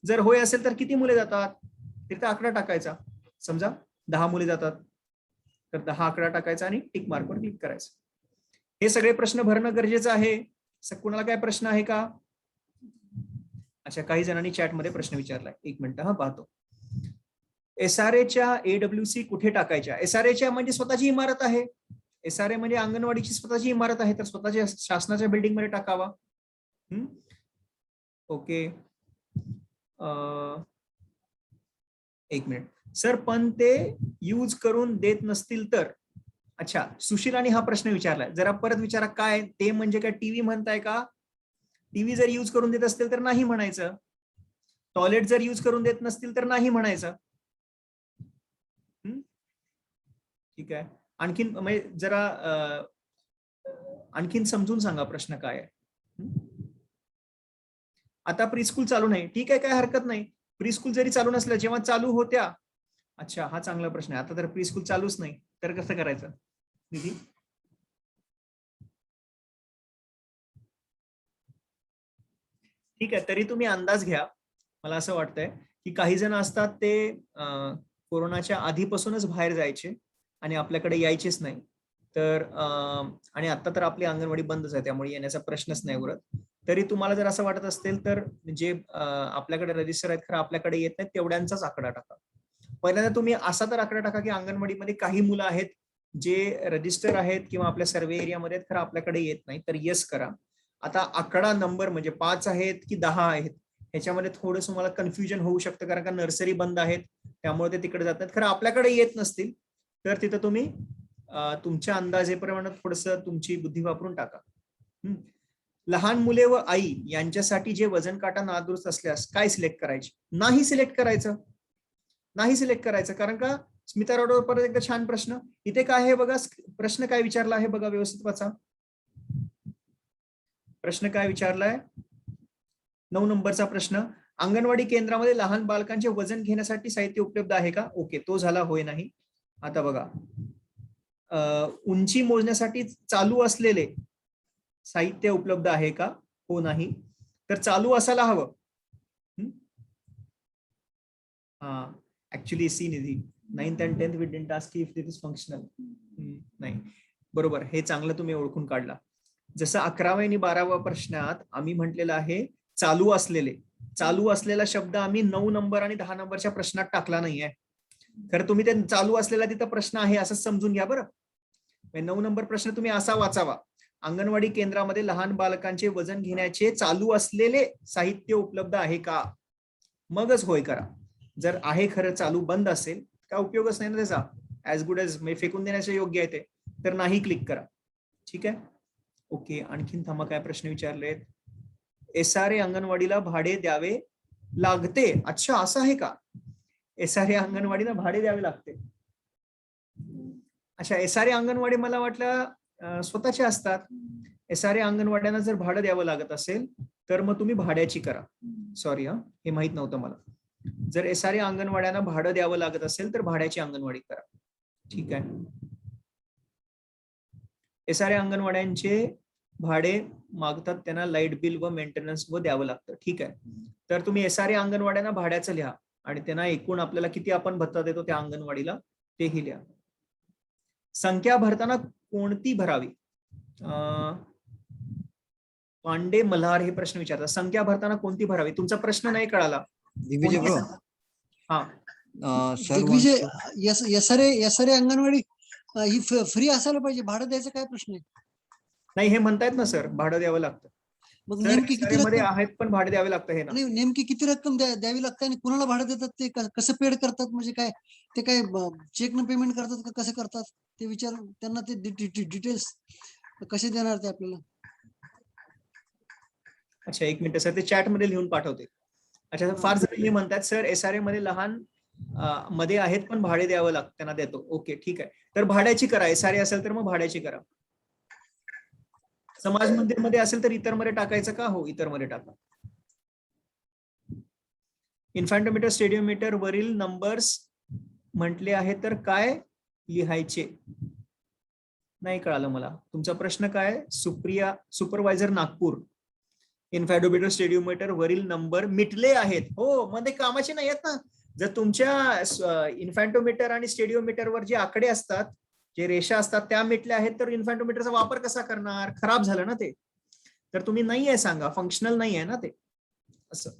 जर होय असेल तर किती मुले जातात? तिथे 11 टाकायचा. समजा 10 मुले जातात तर 10 11 टाकायचा आणि टिक मार्कवर क्लिक करायचं. हे सगळे प्रश्न भरणं गरजेचं आहे. कुणाला काय प्रश्न आहे का? अच्छा, काही जणांनी चॅटमध्ये प्रश्न विचारलाय, एक मिनिट हा पाहतो. एसआरएच्या एडब्ल्यूसी कुठे टाकायच्या? एसआरएच्या म्हणजे स्वतःची इमारत आहे, एसआरए म्हणजे अंगणवाडीची स्वतःची इमारत आहे, तर स्वतःच्या शासनाच्या बिल्डिंग मध्ये टाकावा. ओके, एक मिनिट सर, पण ते यूज करून देत नसतील तर? अच्छा, सुशीलानी हा प्रश्न विचारलाय, जरा परत विचारा. काय ते म्हणजे काय टीव्ही म्हणताय का? टीव्ही जर यूज करून देत असतील तर नाही म्हणायचं, टॉयलेट जर यूज करून देत नसतील तर नाही म्हणायचं. ठीक आहे, आणखीन म्हणजे जरा आणखीन समजून सांगा प्रश्न काय आहे. आता प्रीस्कूल चालू नाही, ठीक आहे, काय हरकत नाही. प्रीस्कूल जरी चालू नसलं, जेव्हा चालू होत्या. अच्छा, हा चांगला प्रश्न आहे. आता तर प्रीस्कूल चालूच नाही तर कसं करायचं निधी? ठीक आहे, तरी तुम्ही अंदाज घ्या. मला असं वाटतंय की काही जण असतात ते कोरोनाच्या आधीपासूनच बाहेर जायचे आणि आपल्याकडे यायचेच नाही. तर आणि आता तर आपली अंगणवाडी बंदच आहे, त्यामुळे येण्याचा प्रश्नच नाही उरत. तरी तुम्हाला जर असं वाटत असेल तर जे आपल्याकडे रजिस्टर आहेत खरं आपल्याकडे येत नाहीत तेवढ्यांचाच आकडा टाका. पहिल्यांदा तुम्ही असा तर आकडा टाका की अंगणवाडीमध्ये काही मुलं आहेत जे रजिस्टर आहेत किंवा आपल्या सर्वे एरियामध्ये खरं आपल्याकडे येत नाही, तर येस करा. आता आकडा नंबर म्हणजे 5 आहेत की 10 आहेत ह्याच्यामध्ये थोडंसं मला कन्फ्युजन होऊ शकतं, कारण का नर्सरी बंद आहेत त्यामुळे ते तिकडे जात नाहीत. खरं आपल्याकडे येत नसतील तर तिथं तुम्ही तुमच्या अंदाजेप्रमाणे थोडस तुमची बुद्धी वापरून टाका. लहान मुले व आई यांच्यासाठी जे वजन काटा नादुरुस्त असल्यास काय सिलेक्ट करायचे? नाही सिलेक्ट करायचं, नाही सिलेक्ट करायचं. कारण का स्मिता रोडवर परत एकदा छान प्रश्न इथे काय आहे बघा, प्रश्न काय विचारला आहे बघा, व्यवस्थित वाचा. प्रश्न काय विचारलाय? 9 नंबरचा प्रश्न, अंगणवाडी केंद्रामध्ये लहान बालकांचे वजन घेण्यासाठी साहित्य उपलब्ध आहे का? ओके, तो झाला होय नाही. आता बघा, उंची मोजण्यासाठी चालू असलेले साहित्य उपलब्ध आहे का? हो नाही. तर चालू असायला हवं. हा, actually see Nidhi 9th and 10th we didn't ask if this is functional. नाही, बरोबर, हे चांगलं तुम्ही ओळखून काढला. जसं 11व्या आणि 12व्या प्रश्नात आम्ही म्हटलेलं आहे चालू असलेले, चालू असलेला शब्द आम्ही 9 नंबर आणि 10 नंबरच्या प्रश्नात टाकला नाहीये. खरं तुम्ही ते चालू असलेला तिथं प्रश्न आहे असं समजून घ्या बरं. 9 नंबर प्रश्न तुम्ही असा वाचावा, अंगणवाडी केंद्रामध्ये लहान बालकांचे वजन घेण्याचे चालू असलेले साहित्य उपलब्ध आहे का? मगच होय करा. जर आहे खरं चालू बंद असेल काय उपयोगच नाही ना त्याचा, ऍज गुड एज फेकून देण्याचे योग्य आहे ते, तर नाही क्लिक करा. ठीक आहे, ओके. आणखीन थांबा, काय प्रश्न विचारलेत? एसआरए अंगणवाडीला भाडे द्यावे लागते. अच्छा, असं आहे का? एसआरए अंगणवाडीला भाडे द्यावे लागते. अच्छा, एसआरए अंगणवाडी मला वाटलं स्वतःचे असतात. एसआरए अंगणवाड्यांना जर भाडं द्यावं लागत असेल तर मग तुम्ही भाड्याची करा. सॉरी, हे माहित नव्हतं मला. जर एसआरए अंगणवाड्यांना भाडं द्यावं लागत असेल तर भाड्याची अंगणवाडी करा. ठीक आहे, एसआरए अंगणवाड्यांचे भाडे मागतात त्यांना लाईट बिल व मेंटेनन्स व द्यावं लागतं. ठीक आहे, तर तुम्ही एसआरए अंगणवाड्यांना भाड्याचं लिहा आणि त्यांना एकूण आपल्याला किती आपण भत्ता देतो त्या अंगणवाडीला तेही लिहा. संख्या भरताना कोणती भरावी? पांडे मल्हार हे प्रश्न विचारतात, संख्या भरताना कोणती भरावी? तुमचा प्रश्न नाही कळाला. हा, एसआरए अंगणवाडी ही फ्री असायला पाहिजे, भाडं द्यायचं काय प्रश्न आहे? नाही, हे म्हणतायत ना सर, भाडं द्यावं लागतं. मग नेमकी किती रक्कम आहेत पण भाडे द्यावे लागतं हे ना. नेमकी किती रक्कम द्यावी लागते आणि कुणाला भाडं देतात, ते कसं पेड करतात? म्हणजे काय ते काय चेक न पेमेंट करतात का कसं करतात ते विचार त्यांना, ते डिटेल्स कसे देणार ते आपल्याला? अच्छा, एक मिनिट सर, ते चॅट मध्ये लिहून पाठवते. अच्छा, फार जण म्हणतात सर एसआरए मध्ये लहान मध्ये आहेत पण भाडे द्यावं लागतं, त्यांना देतो. ओके, ठीक आहे, तर भाड्याची करा. एसआरए असेल तर मग भाड्याची करा. समाज मंदिर मध्ये असेल तर इतर मध्ये टाकायचं का? हो, इतर मध्ये टाका. इन्फॅन्टोमीटर स्टेडिओमीटर वरील नंबर्स म्हटले आहे तर काय लिहायचे? नाही कळालं मला तुमचा प्रश्न काय. सुप्रिया, सुपरवायझर नागपूर, इन्फॅन्टोमीटर स्टेडिओमीटर वरील नंबर मिटले आहेत. हो, मध्ये कामाचे नाही आहेत ना. जर तुमच्या इन्फॅन्टोमीटर आणि स्टेडिओमीटरवर जे आकडे असतात, जे रेषा असतात त्या मिटल्या आहेत, तर इन्फॅन्टोमीटरचा वापर कसा करणार? खराब झालं ना ते. तर तुम्ही नाही आहे सांगा, फंक्शनल नाही आहे ना ते असं.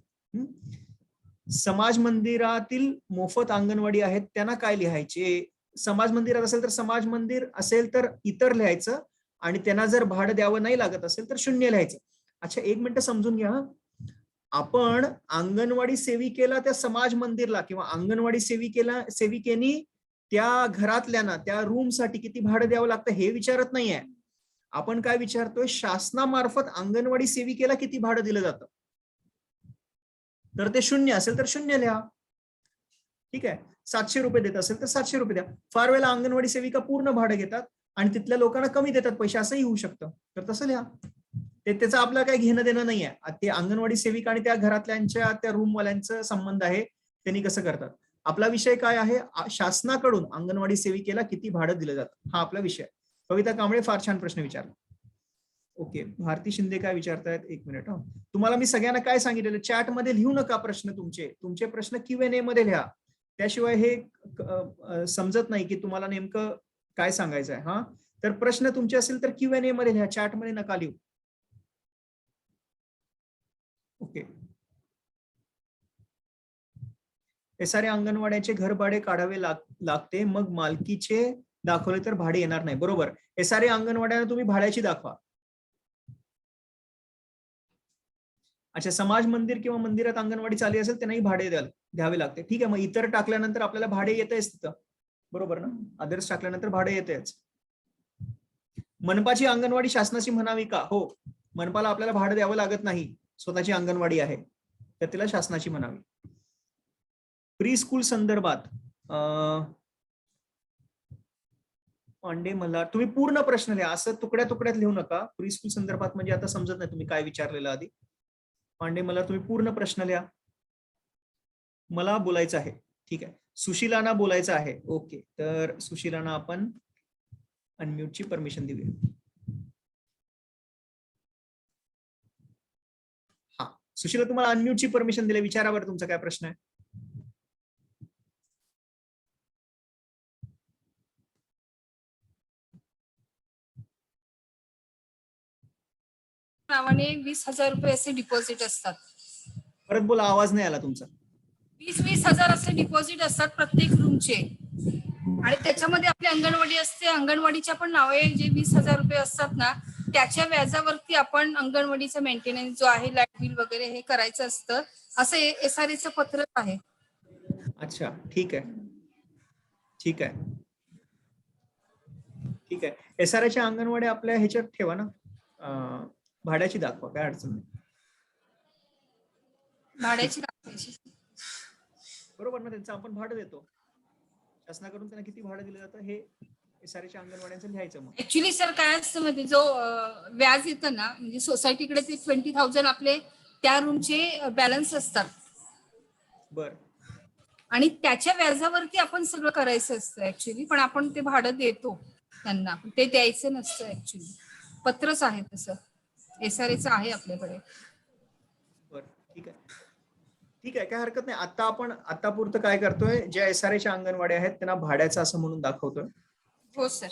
समाज मंदिरातील मोफत अंगणवाडी आहेत त्यांना काय लिहायचे? समाज मंदिरात असेल तर समाज मंदिर, असेल तर इतर लिहायचं, आणि त्यांना जर भाडं द्यावं नाही लागत असेल तर शून्य लिहायचं. अच्छा, एक मिनिट समजून घ्या. आपण अंगणवाडी सेविकेला त्या समाज मंदिरला किंवा अंगणवाडी सेविकेनी त्या घरातल्यांना त्या रूम साठी किती भाडं द्यावं लागतं हे विचारत नाहीये. आपण काय विचारतोय, शासनामार्फत अंगणवाडी सेविकेला किती भाडं दिलं जातं? तर ते शून्य असेल तर शून्य लिहा. ठीक आहे, 700 रुपये देत असेल तर 700 रुपये द्या. फार वेळेला अंगणवाडी सेविका पूर्ण भाडं घेतात आणि तिथल्या लोकांना कमी देतात पैसे, असंही होऊ शकतं, तर तसं लिहा. त्याचं आपलं काही घेणं देणं नाही आहे. ते अंगणवाडी सेविका आणि त्या घरातल्यांच्या त्या रूमवाल्यांचा संबंध आहे, त्यांनी कसं करतात. आपला विषय काय आहे, शासनाकडून अंगणवाडी सेविकेला किती भाडं दिलं जातं, हा आपला विषय. कविता कांबळे फार छान प्रश्न विचारला. ओके, भारती शिंदे काय विचारतायत, एक मिनिट. तुम्हाला मी सगळ्यांना काय सांगितलेलं, चॅट मध्ये लिहू नका प्रश्न, तुमचे प्रश्न Q&A मध्ये लिहा, त्याशिवाय हे समजत नाही की तुम्हाला नेमकं काय सांगायचं आहे. हा, तर प्रश्न तुमचे असेल तर Q&A मध्ये लिहा, चॅट मध्ये नका लिहू. ओके. SRA अंगणवाड्याचे घर भाडे काढावे लागते, मग मालकीचे दाखवले तर भाडे येणार नाही. बरोबर, SRA अंगणवाड्याला तुम्ही भाड्याची दाखवा. अच्छा, समाज मंदिर किंवा मंदिरात अंगणवाडी चालली असेल त्यांनाही भाडे द्यावे लागते. ठीक आहे, मग इतर टाकल्यानंतर आपल्याला भाडे येतेच तिथं, बरोबर ना. अदर्स टाकल्यानंतर भाडे येतेच. मनपाची अंगणवाडी शासनाची म्हणावी का? हो, मनपाला आपल्याला भाडं द्यावं लागत नाही, स्वतःची अंगणवाडी आहे तर तिला शासनाची म्हणावी. प्री स्कूल संदर्भात पांडे मला, तुम्ही पूर्ण प्रश्न लिहा, असं तुकड्या तुकड्यात लिहू नका. प्री स्कूल संदर्भात म्हणजे आता समजत नाही तुम्ही काय विचारलेलं आधी. पांडे मला, तुम्ही पूर्ण प्रश्न लिहा. मला बोलायचं आहे. ठीक आहे, सुशीलाना बोलायचं आहे. ओके, तर सुशीलाना आपण अनम्यूटची परमिशन देऊया. हा, सुशीला तुम्हाला अनम्यूटची परमिशन दिली, विचारा बरं तुमचा काय प्रश्न आहे. नावाने 20,000 रुपये असे डिपॉझिट असतात. परत बोला, आवाज नाही आला तुमचा. 20,000 असे डिपॉझिट असतात प्रत्येक रूमचे, आणि त्याच्यामध्ये आपली अंगणवाडी असते. अंगणवाडीच्या पण नावे जे 20,000 रुपये असतात ना, त्याच्या व्याजावरती आपण अंगणवाडीचा मेंटेनन्स जो आहे, लाईट बिल वगैरे हे करायचं असतं. असं SRAचं पत्रक आहे. अच्छा, ठीक आहे, ठीक आहे, ठीक आहे. SRAच्या अंगणवाड्या आपल्या ह्याच्यात ठेवा ना, भाड्याची दाखवा, काय अडचण नाही. भाड्याची दाखवायची, बरोबर ना, त्यांचं आपण भाडं देतो शासनाकडून, त्यांना किती भाडं दिलं जातं हे SRAच्या अंगणवाड्यांचं लिहायचं. मग ऍक्च्युली सर काय असतं म्हणजे जो व्याज येतं ना, म्हणजे सोसायटीकडे ते 20,000 आपले त्या रूमचे बॅलन्स असतात. बर, आणि त्याच्या व्याजावरती आपण सगळं करायचं असतं ऍक्च्युली, पण आपण ते भाडं देतो त्यांना, ते द्यायचं नसतं ऍक्च्युली. पत्रच आहे तसं, SRAचं आहे आपल्याकडे. बर, ठीक आहे, ठीक आहे, काय हरकत नाही. आता आपण आतापुरतं काय करतोय, ज्या SRAच्या अंगणवाड्या आहेत त्यांना भाड्याचं असं म्हणून दाखवतोय. हो सर.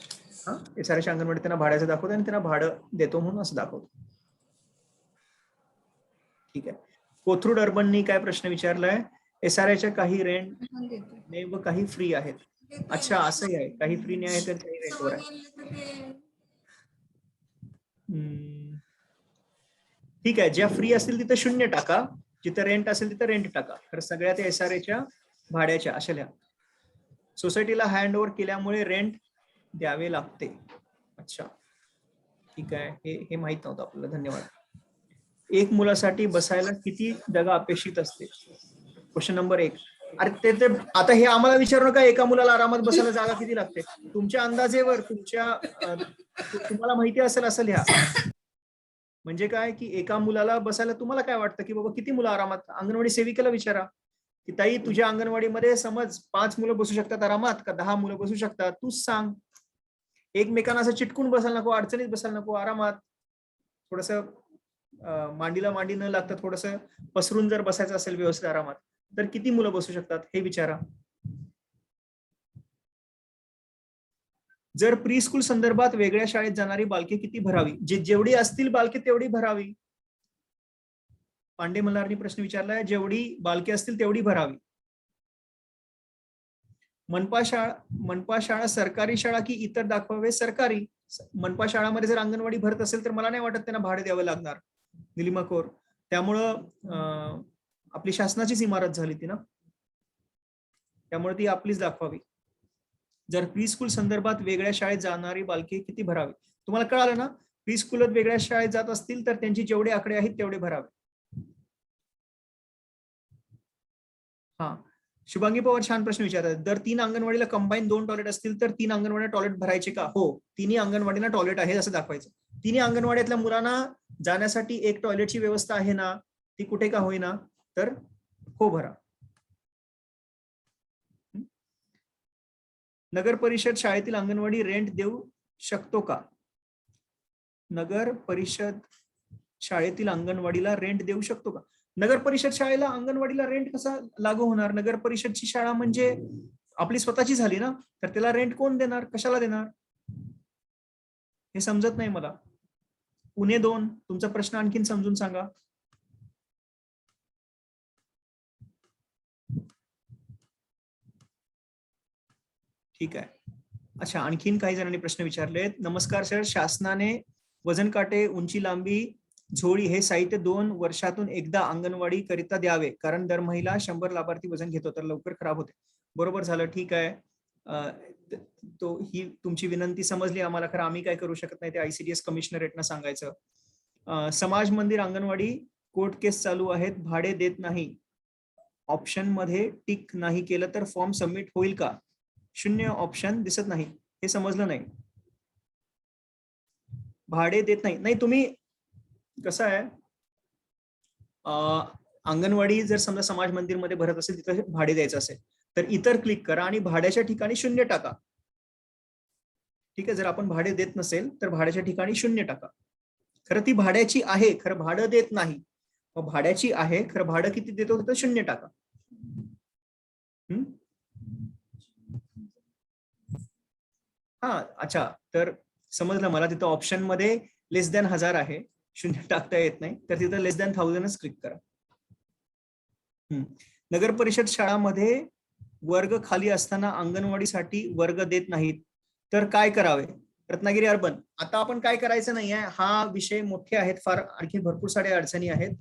हा, SRAच्या अंगणवाडी त्यांना भाड्याचं दाखवतो आणि त्यांना भाडं देतो म्हणून असं दाखवतो. ठीक आहे. कोथरूड अर्बननी काय प्रश्न विचारलाय, SRAच्या काही रेंट ने व काही फ्री आहेत. अच्छा, असंही आहे, काही फ्री नाही आहे तर काही रेंटवर आहे. ठीक आहे, ज्या फ्री असतील तिथं 0 टाका, जिथं रेंट असेल तिथं रेंट टाका. तर सगळ्या त्या SRAच्या भाड्याच्या अशा लिहा. सोसायटीला हँड ओव्हर केल्यामुळे रेंट द्यावे लागते. अच्छा, ठीक आहे, हे माहित नव्हतं आपल्याला, धन्यवाद. एक मुलासाठी बसायला किती जागा अपेक्षित असते? Question number 1. अरे ते आता हे आम्हाला विचारू नका, एका मुलाला आरामात बसायला जागा किती लागते, तुमच्या अंदाजेवर तुम्हाला माहिती असेल असं लिहा. म्हणजे काय की एका मुलाला बसायला तुम्हाला काय वाटतं की बाबा किती मुलं आरामात, अंगणवाडी सेविकेला विचारा की ताई तुझ्या अंगणवाडीमध्ये समज 5 मुलं बसू शकतात आरामात का 10 मुलं बसू शकतात, तूच सांग. एकमेकांना असं चिटकून बसायला नको, अडचणीत बसायला नको, आरामात थोडस मांडीला मांडी न लागता थोडस पसरून जर बसायचं असेल व्यवस्थित आरामात, तर किती मुलं बसू शकतात हे विचारा. जर प्री स्कूल संदर्भात वेगळ्या शाळेत जाणारी बालके किती भरावी? जेवढी असतील बालके तेवढी भरावी. पांडे मल्हारनी प्रश्न विचारलाय, जेवढी बालके असतील तेवढी भरावी. मनपा शाळा सरकारी शाळा की इतर दाखवावे? सरकारी. मनपा शाळामध्ये जर अंगणवाडी भरत असेल तर मला नाही वाटत त्यांना भाडे द्यावं लागणार, निलिमा कौर. त्यामुळं आपली शासनाचीच इमारत झाली ती ना, त्यामुळे ती आपलीच दाखवावी. जर प्री स्कूल संदर्भात वेगळ्या शाळेत जाणारी बालके किती भरावी? तुम्हाला कळालं ना, प्री स्कूलात वेगळ्या शाळेत जात असतील तर त्यांचे जेवढे आकडे आहेत तेवढे भरावे. हा, शुभांगी पवार छान प्रश्न विचारतात. दर 3 अंगणवाडीला कंबाईन 2 टॉयलेट असतील तर 3 अंगणवाड्या टॉयलेट भरायचे का? हो, 3 अंगणवाडीला टॉयलेट आहे असं दाखवायचं. 3 अंगणवाड्यातल्या मुलांना जाण्यासाठी एक टॉयलेटची व्यवस्था आहे ना, ती कुठे का होईना, तर हो भरा. नगर परिषद शाळेतील अंगणवाडी रेंट देऊ शकतो का? नगर परिषद शाळेतील अंगणवाडीला रेंट देऊ शकतो का? नगर परिषद शाळेला अंगणवाडीला रेंट कसा लागू होणार? नगर परिषदची शाळा म्हणजे आपली स्वतःची झाली ना, तर त्याला रेंट कोण देणार, कशाला देणार? हे समजत नाही मला. पुणे 2, तुमचा प्रश्न आणखीन समजून सांगा. ठीक आहे. अच्छा, आणखीन काही जणांनी प्रश्न विचारलेत. नमस्कार सर, शासनाने वजन काटे, उंची, लांबी, झोळी हे साहित्य 2 वर्षातून एकदा अंगणवाडी करिता द्यावे, कारण दर महिला 100 लाभार्थी वजन घेतो तर लवकर खराब होते. बरोबर झालं, ठीक आहे. तो ही तुमची विनंती समजली आम्हाला. खरं आम्ही काय करू शकत नाही, ते ICDS कमिशनरेटना सांगायचं. समाज मंदिर अंगणवाडी कोर्ट केस चालू आहेत, भाडे देत नाही, ऑप्शन मध्ये टिक नाही केलं तर फॉर्म सबमिट होईल का? 0 ऑप्शन दिसत नाही, हे समजलं नाही. भाडे देत नाही, नाही तुम्ही कसं आहे, अंगणवाडी जर समजा समाज मंदिर मध्ये भरत असेल, तिथे भाडे द्यायचं असेल तर इतर क्लिक करा आणि भाड्याच्या ठिकाणी 0 टाका. ठीक आहे, जर आपण भाडे देत नसेल तर भाड्याच्या ठिकाणी 0 टाका. खरं ती भाड्याची आहे, खरं भाडं देत नाही. मग भाड्याची आहे, खरं भाडं किती देतो तर 0 टाका. हा, अच्छा, तर समजलं मला. तिथं ऑप्शन मध्ये लेस दॅन 1000 आहे, 0 टाकता येत नाही, तर तिथं लेस दॅन 1000च क्लिक करा. नगर परिषद शाळामध्ये वर्ग खाली असताना अंगणवाडीसाठी वर्ग देत नाहीत तर काय करावे? रत्नागिरी अर्बन, आता आपण काय करायचं नाहीये, हा विषय मोठे आहेत फार, आणखी भरपूर साऱ्या अडचणी आहेत.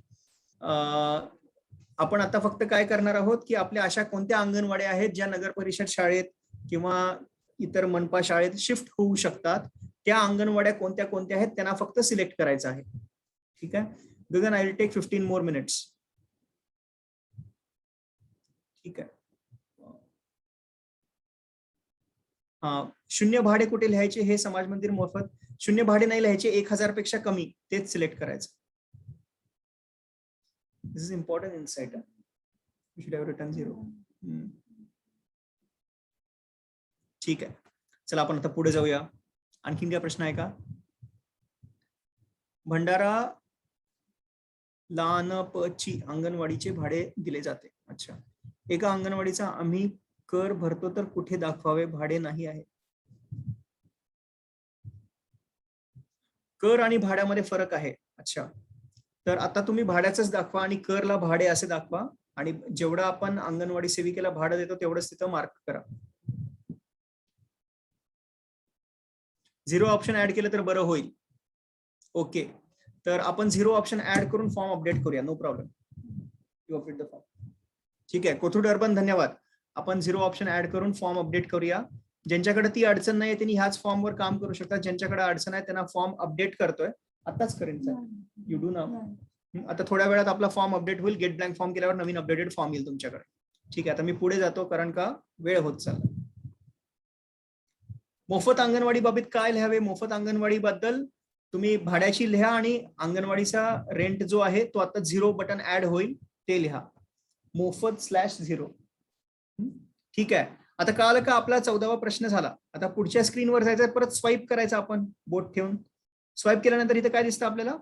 आपण आता फक्त काय करणार आहोत की आपल्या अशा कोणत्या अंगणवाड्या आहेत ज्या नगर परिषद शाळेत किंवा इतर मनपा शाळेत शिफ्ट होऊ शकतात, त्या अंगणवाड्या कोणत्या कोणत्या आहेत त्यांना फक्त सिलेक्ट करायचं आहे. ठीक आहे Gagan, I will take 15 more minutes. ठीक आहे. 0 भाडे कुठे लिहायचे? हे समाज मंदिर मोफत. 0 भाडे नाही लिहायचे, 1000 पेक्षा कमी तेच सिलेक्ट करायचं. This is important insight. You should have written 0. ठीक आहे, चला आपण आता पुढे जाऊया. आणखीन काय प्रश्न आहे का? भंडारा लानपची अंगणवाडीचे भाडे दिले जाते. अच्छा, एका अंगणवाडीचा आम्ही कर भरतो तर कुठे दाखवावे? भाडे नाही आहे. कर आणि भाड्यामध्ये फरक आहे. अच्छा, तर आता तुम्ही भाड्याच दाखवा आणि करला भाडे असे दाखवा, आणि जेवढं आपण अंगणवाडी सेविकेला भाडं देतो तेवढंच तिथं मार्क करा. 0 ऑप्शन ऍड केलं तर बरं होईल. ओके, तर आपण 0 ऑप्शन ऍड करून फॉर्म अपडेट करूया. No problem, you update the form. ठीक आहे, कोथरूड अर्बन धन्यवाद. आपण 0 ऑप्शन ऍड करून फॉर्म अपडेट करूया. ज्यांच्याकडे ती अडचण नाही त्यांनी ह्याच फॉर्मवर काम करू शकतात. ज्यांच्याकडे अडचण आहे त्यांना फॉर्म अपडेट करतोय, आताच करेन सर. You do now. आता थोड्या वेळात आपला फॉर्म अपडेट होईल. गेट ब्लँक फॉर्म केल्यावर नवीन अपडेटेड फॉर्म येईल तुमच्याकडे. ठीक आहे, आता मी पुढे जातो कारण का वेळ होत चालला. मोफत अंगणवाडी बाबत काय लिहावे? मोफत अंगणवाडी बद्दल तुम्ही भाड्याची लिहा आणि अंगणवाडीचा रेंट जो आहे तो आता 0 बटन ऍड होईल ते लिहा, मोफत/0. ठीक आहे, आता कळालं का? आपला 14वा प्रश्न झाला. आता पुढच्या स्क्रीनवर जायचं, परत स्वाईप करायचं आपण बोट ठेवून. स्वाईप केल्यानंतर इथे काय दिसतं आपल्याला?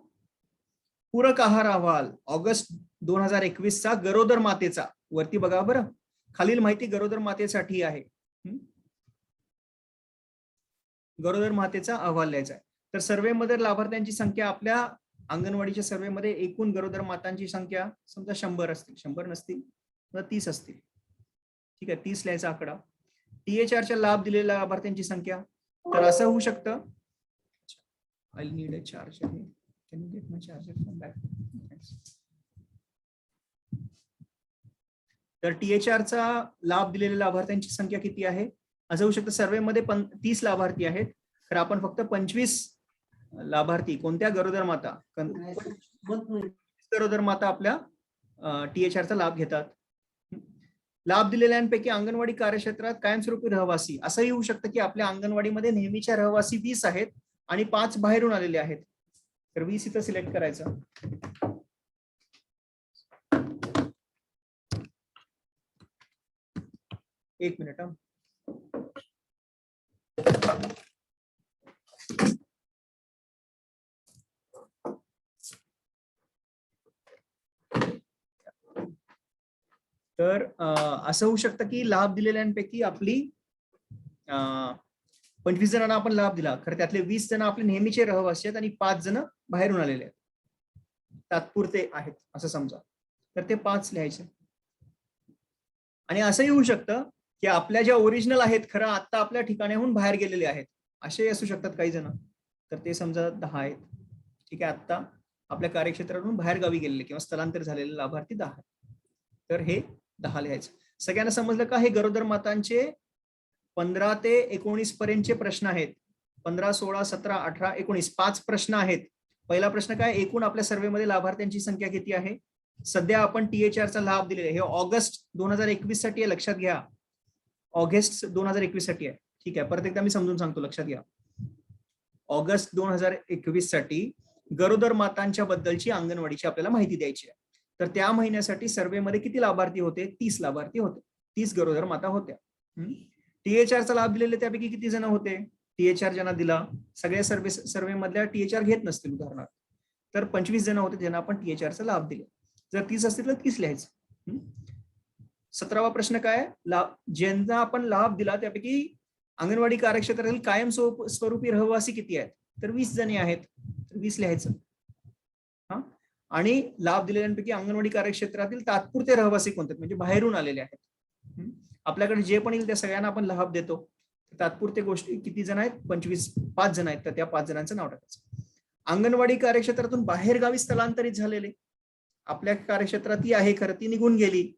पूरक आहार अहवाल ऑगस्ट 2021 चा गरोदर मातेचा. वरती बघा बरं, खालील माहिती गरोदर मातेसाठी आहे. गरोदर मातेचा अहवाल लिहायचा आहे. तर सर्वेमध्ये लाभार्थ्यांची संख्या, आपल्या अंगणवाडीच्या सर्वेमध्ये एकूण गरोदर मातांची संख्या समजा 100 असतील, 100 नसतील तर 30 असतील. ठीक आहे, 30 लिहायचा आकडा. THR लाभ दिलेल्या लाभार्थ्यांची संख्या, तर असं होऊ शकतं. I need a charger. Can you get my charger from back? तर THR लाभ दिलेल्या लाभार्थ्यांची संख्या किती आहे? असं होऊ शकतं सर्वेमध्ये 30 लाभार्थी आहेत, तर आपण फक्त 25 लाभार्थी कोणत्या गरोदर माता, गरोदर माता आपल्या THR लाभ घेतात. लाभ दिलेल्यांपैकी अंगणवाडी कार्यक्षेत्रात कायमस्वरूपी रहिवासी, असंही होऊ शकतं की आपल्या अंगणवाडीमध्ये नेहमीच्या रहिवासी 20 आहेत आणि 5 बाहेरून आलेले आहेत, तर 20 इथं सिलेक्ट करायचं. एक मिनिट. तर असं होऊ शकतं की लाभ दिलेल्यांपैकी आपली 25 जणांना आपण लाभ दिला, खरं त्यातले 20 जण आपले नेहमीचे रहिवासी आहेत आणि 5 जण बाहेरून आलेले आहेत, तात्पुरते आहेत असं समजा. तर ते 5 लिहायचे. आणि असंही होऊ शकतं की आपल्या ज्या ओरिजिनल आहेत, खरं आता आपल्या ठिकाणाहून बाहेर गेलेले आहेत, असे असू शकतात काही जण. तर ते समजा 10 आहेत. ठीक आहे, आता आपल्या कार्यक्षेत्रातून बाहेर गावी गेलेले किंवा स्थलांतर झालेले लाभार्थी 10 आहेत. तर हे 10 लिहायचं. सगळ्यांना समजलं का? हे गरोदर मातांचे 15 ते 19 पर्यंतचे प्रश्न आहेत. 15, 16, 17, 18, 19 5 प्रश्न आहेत. पहिला प्रश्न काय? एकूण आपल्या सर्व्हेमध्ये लाभार्थ्यांची संख्या किती आहे? सध्या आपण THR चा लाभ दिलेला आहे. हे ऑगस्ट 2021 साठी आहे, लक्षात घ्या. ऑगस्ट 2021 साठी आहे. ठीक आहे, परत एकदा मी समजून सांगतो, लक्षात घ्या. ऑगस्ट 2021 साठी गरोदर मातांच्या बद्दलची अंगणवाडीची आपल्याला माहिती द्यायची आहे. तर त्या महिन्यासाठी सर्व्हेमध्ये किती लाभार्थी होते? 30 लाभार्थी होते. 30 गरोदर माता होत्या. THR चा लाभ दिलेले त्यापैकी किती जण होते? THR ज्यांना दिला, सगळ्या सर्व्हे मधल्या THR घेत नसतील उदाहरणार्थ, तर 25 जण होते ज्यांना आपण THR चा लाभ दिले. जर 30 असतील तर 30 लिहायचं. 17वा प्रश्न काय? ज्यांना आपण लाभ दिला त्यापैकी अंगणवाडी कार्यक्षेत्रातील कायम स्वरूपी रहिवासी किती आहेत? तर 20 जणी आहेत, तर 20 लिहायचं. हा, आणि लाभ दिलेल्यांपैकी अंगणवाडी कार्यक्षेत्रातील तात्पुरते रहिवासी कोणते? म्हणजे बाहेरून आलेले आहेत. आपल्याकडे जे पण येईल त्या सगळ्यांना आपण लाभ देतो. तात्पुरते गोष्टी किती जण आहेत? 5 जण आहेत, तर त्या 5 जणांचं नाव टाकायचं. अंगणवाडी कार्यक्षेत्रातून बाहेर गावी स्थलांतरित झालेले, आपल्या कार्यक्षेत्रात ती आहे खरं, ती निघून गेली,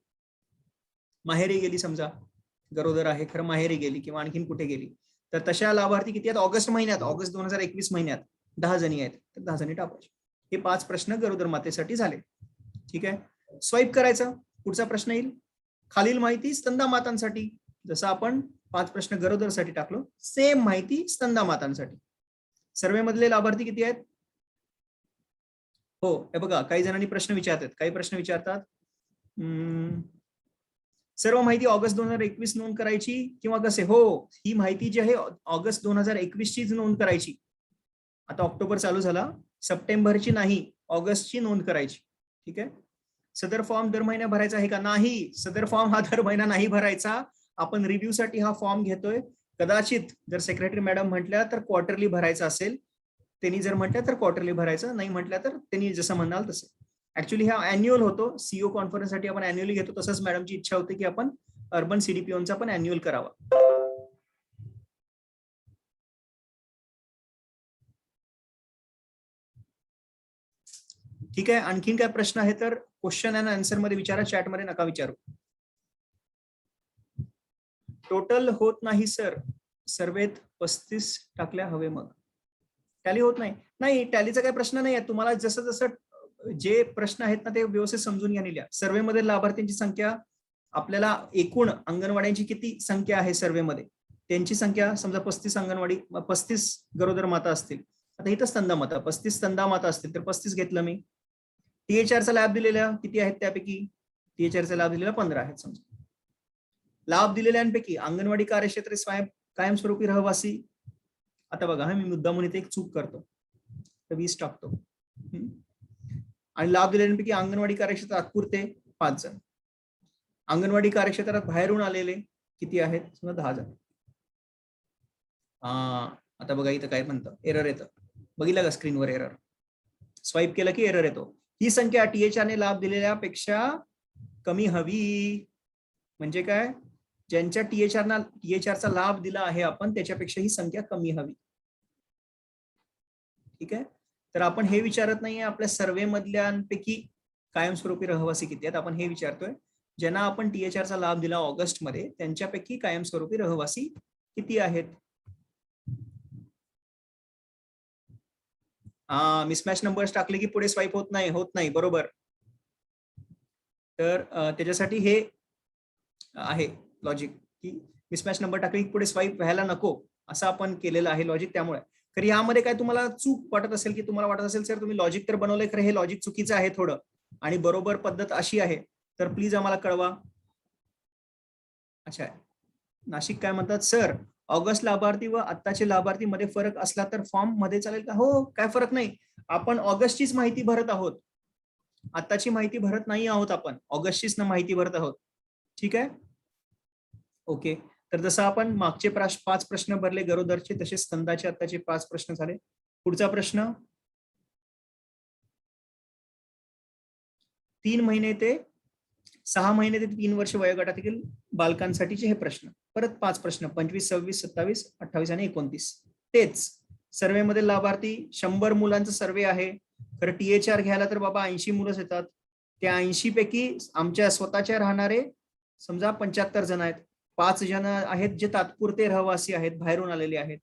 माहेरी गेली, समजा गरोदर आहे खरं माहेरी गेली किंवा आणखीन कुठे गेली, तर तशा लाभार्थी किती आहेत? ऑगस्ट महिन्यात, ऑगस्ट 2021 महिन्यात 10 जणी आहेत, तर 10 जणी टाकायचे. हे 5 प्रश्न गरोदर मातेसाठी झाले. ठीक आहे, स्वाईप करायचा. पुढचा प्रश्न येईल. खालील माहिती स्तनदा मातांसाठी. जसं आपण 5 प्रश्न गरोदरसाठी टाकलो, सेम माहिती स्तनदा मातांसाठी. सर्वे मधले लाभार्थी किती आहेत? हो, हे बघा, काही जणांनी प्रश्न विचारतात, काही प्रश्न विचारतात. सर्व माहिती ऑगस्ट 2021 नोंद करायची किंवा कसे? हो, ही माहिती जी आहे ऑगस्ट 2021 चीच नोंद करायची. आता ऑक्टोबर चालू झाला, सप्टेंबरची नाही, ऑगस्टची नोंद करायची. ठीक आहे. सदर फॉर्म दर महिना भरायचा आहे का? नाही, सदर फॉर्म हा दर महिना नाही भरायचा. आपण रिव्ह्यू साठी हा फॉर्म घेतोय. कदाचित जर सेक्रेटरी मॅडम म्हटल्या तर क्वार्टरली भरायचा असेल, त्यांनी जर म्हटलं तर क्वार्टरली भरायचं, नाही म्हटलं तर त्यांनी जसं म्हणाल तसं. ऍक्च्युली हा अॅन्युअल होतो, सीओ कॉन्फरन्ससाठी आपण अॅन्युअली घेतो. तसंच मॅडमची इच्छा होती की आपण अर्बन CDPOचा पण अॅन्युअल करावा. ठीक आहे, आणखीन काय प्रश्न आहे तर क्वेश्चन अँड आन्सर मध्ये विचारा, चॅट मध्ये नका विचारू. टोटल होत नाही सर, सर्वेत 35 टाकल्या हवे, मग टॅली होत नाही. नाही, टॅलीचा काही प्रश्न नाही आहे. तुम्हाला जसं जसं जे प्रश्न आहेत ना ते व्यवस्थित समजून घ्या. लिहा. सर्वेमध्ये लाभार्थ्यांची संख्या, आपल्याला एकूण अंगणवाड्यांची किती संख्या आहे सर्वेमध्ये, त्यांची संख्या समजा 35 अंगणवाडी, 35 गरोदर माता असतील. आता इथं स्तनदा माता, 35 स्तनदा माता असतील तर 35 घेतलं मी. THR चा लाभ दिलेल्या किती आहेत? त्यापैकी THR चा लाभ दिलेला 15 आहेत समजा. लाभ दिलेल्यांपैकी अंगणवाडी कार्यक्षेत्र कायमस्वरूपी रहिवासी, आता बघा, मी मुद्दामून इथे एक चूक करतो, तर 20 टाकतो. आणि लाभ दिलेल्यांपैकी अंगणवाडी कार्यक्षेत्रात तात्पुरते 5 जण. अंगणवाडी कार्यक्षेत्रात बाहेरून आलेले किती आहेत? समजा 10 जण. आता बघा इथं काय म्हणतं, एरर येतं. बघितलं का स्क्रीनवर एरर? स्वाईप केलं की एरर येतो. ही संख्या THR ने लाभ दिलेल्यापेक्षा कमी हवी. म्हणजे काय? ज्यांच्या THR चा लाभ दिला आहे आपण, त्याच्यापेक्षा ही संख्या कमी हवी. ठीक आहे, तर आपण हे विचारत नाहीये आपल्या सर्वे मधल्यांपैकी कायमस्वरूपी रहिवासी किती आहेत, आपण हे विचारतोय ज्यांना आपण THR चा लाभ दिला ऑगस्ट मध्ये, त्यांच्यापैकी कायमस्वरूपी रहिवासी किती आहेत. मिसमॅच नंबर्स टाकले की पुढे स्वाईप होत नाही, बरोबर. तर त्याच्यासाठी हे आहे लॉजिक की मिसमॅच नंबर टाकले की पुढे स्वाईप व्हायला नको, असं आपण केलेलं आहे लॉजिक. त्यामुळे तर यामध्ये काय तुम्हाला चूक वाटत असेल की तुम्हाला वाटत असेल सर तुम्ही लॉजिक तर बनवलंय, खरं हे लॉजिक चुकीचं आहे थोडं, आणि बरोबर पद्धत अशी आहे, तर प्लीज आम्हाला कळवा. अच्छा, नाशिक काय म्हणतात, सर ऑगस्ट लाभार्थी व आत्ताचे लाभार्थी मध्ये फरक असला तर फॉर्म मध्ये चालेल का? हो, काय फरक नाही. आपण ऑगस्टचीच माहिती भरत आहोत, आत्ताची माहिती भरत नाही आहोत, आपण ऑगस्टचीच ना माहिती भरत आहोत. ठीक आहे. ओके, तर जसं आपण मागचे 5 प्रश्न भरले गरोदरचे, तसे स्तंदाचे आत्ताचे 5 प्रश्न झाले. पुढचा प्रश्न 3 महिने ते 6 महिने ते 3 वर्ष वयोगटातील बालकांसाठीचे हे प्रश्न. परत 5 प्रश्न 25, 26, 27, 28 आणि 29. तेच सर्वे मध्ये लाभार्थी 100 मुलांचा सर्वे आहे. खरं THR घ्यायला तर बाबा 80 मुलंच येतात. त्या 80 पैकी आमच्या स्वतःच्या राहणारे समजा 75 जण आहेत. 5 जण आहेत जे तात्पुरते रहिवासी आहेत, बाहेरून आलेले आहेत.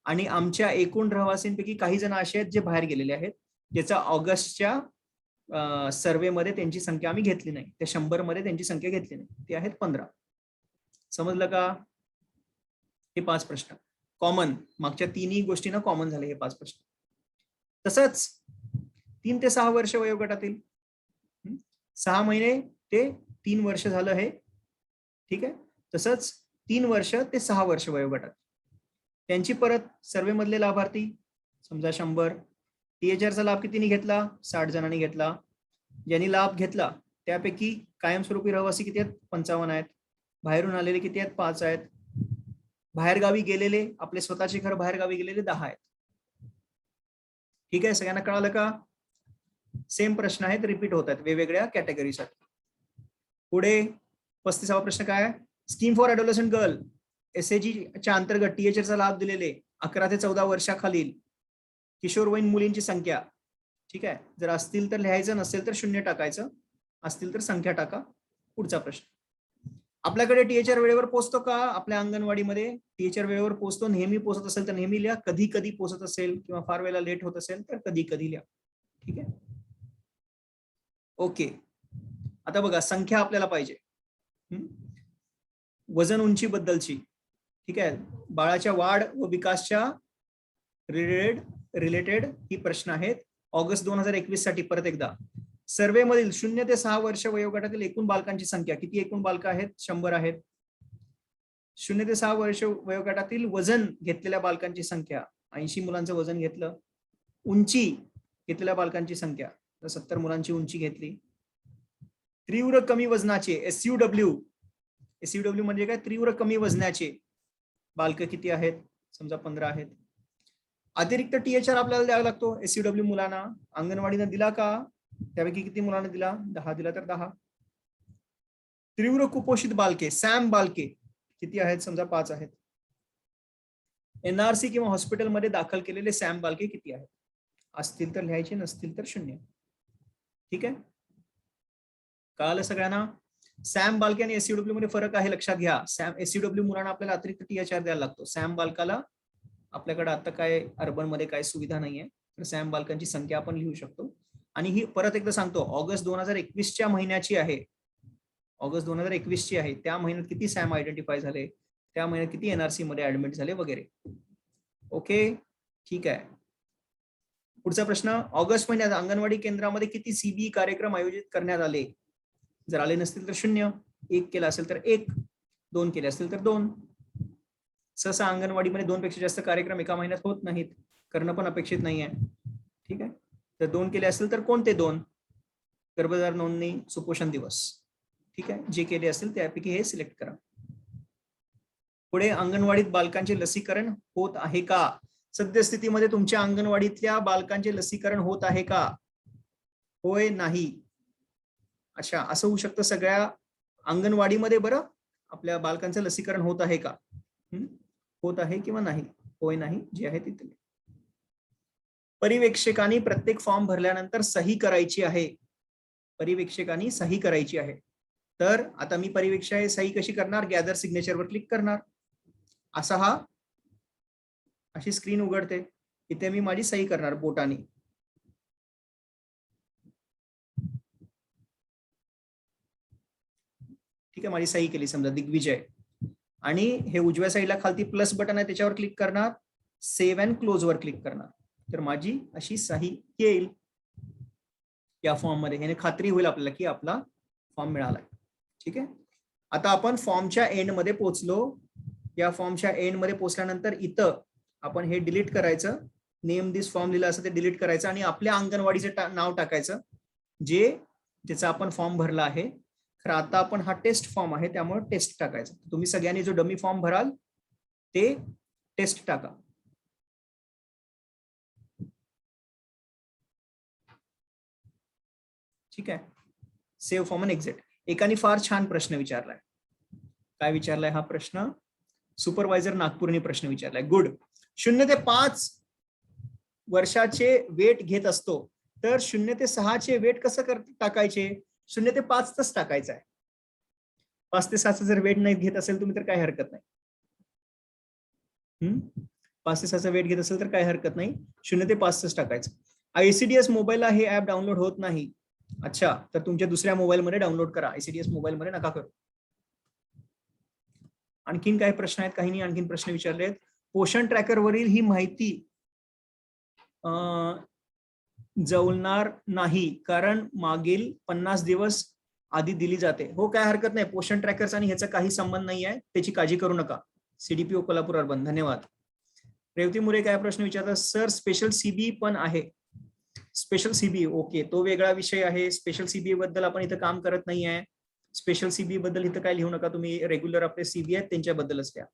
आणि आमच्या एकूण रहिवासींपैकी काही जण असे आहेत जे बाहेर गेलेले आहेत, ज्याचा ऑगस्टच्या सर्वे मध्ये त्यांची संख्या आम्ही घेतली नाही. त्या 100 मध्ये त्यांची संख्या घेतली नाही. ते आहेत 15. समजलं का? हे 5 प्रश्न कॉमन, मागच्या तिन्ही गोष्टींना कॉमन झाले हे 5 प्रश्न. तसंच 3 ते 6 वर्ष वयोगटातील 6 महिने ते 3 वर्ष झालं हे, ठीक आहे. तसंच 3 वर्ष ते 6 वर्ष वयोगटात त्यांची परत सर्वे मधले लाभार्थी समजा 100. THRचा लाभ कितीने घेतला? 60 जणांनी घेतला. ज्यांनी लाभ घेतला त्यापैकी कायमस्वरूपी रहिवासी किती आहेत? 55 आहेत. बाहेरून आलेले किती आहेत? 5 आहेत. बाहेरगावी गेलेले, आपले स्वतःचे घर बाहेरगावी गेलेले 10 आहेत. ठीक आहे, सगळ्यांना कळालं का? सेम प्रश्न आहेत, रिपीट होत आहेत वेगवेगळ्या कॅटेगरीसाठी. पुढे 35वा प्रश्न काय आहे? स्कीम फॉर ॲडोलसंट गर्ल SAG च्या अंतर्गत THRचा लाभ दिलेले 11 ते 14 वर्षाखालील किशोरवयीन मुलींची संख्या. ठीक आहे, जर असतील तर लिहायचं, नसेल तर 0 टाकायचं, असतील तर संख्या टाका. पुढचा प्रश्न, आपल्याकडे THR वेळेवर पोहोचतो का? आपल्या अंगणवाडीमध्ये THR वेळेवर पोहोचतो? नेहमी पोहोचत असेल तर नेहमी लिहा, कधी कधी पोहोचत असेल किंवा फार वेळेला लेट होत असेल तर कधी कधी लिहा. ठीक आहे, ओके. आता बघा, संख्या आपल्याला पाहिजे. वजन उंची बद्दलची, ठीक आहे, बाळाच्या वाढ व विकासच्या रिलेटेड ही प्रश्न आहेत. ऑगस्ट 2021 साठी परत एकदा सर्वे मधील 0 ते 6 वर्ष वयोगटातील एकूण बालकांची संख्या किती? एकूण बालक आहेत 100 आहेत. 0 ते 6 वर्ष वयोगटातील वजन घेतलेल्या बालकांची संख्या 80 मुलांचं वजन घेतलं. उंची घेतलेल्या बालकांची संख्या 70 मुलांची उंची घेतली. तीव्र कमी वजनाचे SUW म्हणजे काय? तीव्र कमी वजनाचे बालक किती आहेत? समजा 15 आहेत. अतिरिक्त THR आपल्याला द्यावा लागतो SUW मुलांना. अंगणवाडीनं दिला का? त्यापैकी किती मुलांना दिला? 10 दिला तर 10. तीव्र कुपोषित बालके सॅम बालके किती आहेत? समजा 5 आहेत. NRC किंवा हॉस्पिटलमध्ये दाखल केलेले सॅम बालके किती आहेत? असतील तर लिहायचे, नसतील तर 0. ठीक आहे, कळालं सगळ्यांना? सॅम बालके आणि SUW मध्ये फरक आहे, लक्षात घ्या. SUW मुलांना आपल्याला अतिरिक्त THR द्यायला लागतो. सॅम बालकाला आपल्याकडे आता काय अर्बन मध्ये काय सुविधा नाहीये, तर सॅम बालकांची संख्या आपण लिहू शकतो. आणि ही परत एकदा सांगतो, ऑगस्ट 2021च्या महिन्याची आहे. ऑगस्ट 2021ची आहे. त्या महिन्यात किती सॅम आयडेंटिफाय झाले, त्या महिन्यात किती NRC मध्ये ऍडमिट झाले वगैरे. ओके, ठीक आहे. पुढचा प्रश्न, ऑगस्ट महिन्यात अंगणवाडी केंद्रामध्ये किती CBE कार्यक्रम आयोजित करण्यात आले? जर आले नसतील तर 0, 1 केला असेल तर 1, 2 केले असतील तर 2. सहसा अंगणवाडीमध्ये 2 पेक्षा जास्त कार्यक्रम एका महिन्यात होत नाहीत, करणं पण अपेक्षित नाहीये. ठीक आहे, तर 2 केले असेल तर कोणते 2? गर्भधार नोंदणी, सुपोषण दिवस. ठीक आहे, जे केले असेल त्यापैकी हे सिलेक्ट करा. पुढे, अंगणवाडीत बालकांचे लसीकरण होत आहे का? सद्यस्थितीमध्ये तुमच्या अंगणवाडीतल्या बालकांचे लसीकरण होत आहे का? होय, नाही. अच्छा, असं होऊ शकतं सगळ्या अंगणवाडीमध्ये. बरं, आपल्या बालकांचं लसीकरण होत आहे का? होत आहे किंवा नाही? होय, नाही, जे आहे तिथे. पर्यवेक्षकांनी प्रत्येक फॉर्म भरल्यानंतर सही करायची आहे. पर्यवेक्षकांनी सही करायची आहे. तर आता मी पर्यवेक्षक सही कशी करणार? गॅदर सिग्नेचरवर क्लिक करणार. अशी स्क्रीन उघडते. इथे मी माझी सही करणार बोटाने. ठीक आहे, माझी सही केली समजा दिग्विजय. आणि हे उजव्या साईडला खालती प्लस बटन आहे, त्याच्यावर क्लिक करणार. सेव्ह अँड क्लोज वर क्लिक करणार. तर माझी अशी सही येईल या फॉर्म मध्ये. याने खात्री होईल आपल्याला की आपला फॉर्म मिळालाय. ठीक आहे, आता आपण फॉर्मच्या एंड मध्ये पोहोचलो. या फॉर्मच्या एंड मध्ये पोहोचल्यानंतर इथं आपण हे डिलीट करायचं. नेम दिस फॉर्म लिहिलं असं ते डिलीट करायचं आणि आपल्या अंगणवाडीचं नाव टाकायचं, ज्याचा आपण फॉर्म भरला आहे. खरं आता आपण हा टेस्ट फॉर्म आहे त्यामुळे टेस्ट टाकायचा. तुम्ही सगळ्यांनी जो डमी फॉर्म भराल ते टेस्ट टाका. ठीक आहे. Save form and exit. एकाने फार छान प्रश्न विचारलाय. काय विचारलाय हा प्रश्न? सुपरवायझर नागपूरने प्रश्न विचारलाय. गुड. 0 ते 5 वर्षाचे वेट घेत असतो तर 0 ते 6 चे वेट कसं टाकायचे? 0 ते 5च टाकायचं आहे. 5 ते 6 जर वेट नाही घेत असेल तुम्ही तर काही हरकत नाही. 5 ते 6 वेट घेत असेल तर काही हरकत नाही. 0 ते 5च टाकायचं. ICDS मोबाईलला हे ऍप डाउनलोड होत नाही. अच्छा, तर तुमच्या दुसऱ्या मोबाईल मध्ये डाउनलोड करा. ICDS मोबाईल मध्ये नका करू. आणखीन काही प्रश्न आहेत? काही नाही. आणखीन प्रश्न विचारले आहेत. पोषण ट्रॅकर वरील ही माहिती जुळणार नाही कारण मागील 50 दिवस आधी दिली जाते. हो, काय हरकत नाही. पोषण ट्रॅकर्स आणि ह्याचा काही संबंध नाही आहे, त्याची काळजी करू नका. CDPO Kolhapur urban. धन्यवाद. रेवती मुरे काय प्रश्न विचारतात? सर स्पेशल CBE पण आहे. स्पेशल CBE ओके, तो वेगळा विषय आहे. स्पेशल CBE बद्दल आपण इथं काम करत नाही आहे. स्पेशल CBE बद्दल इथं काय लिहू नका तुम्ही. रेग्युलर आपले CBE आहेत त्यांच्याबद्दलच द्या.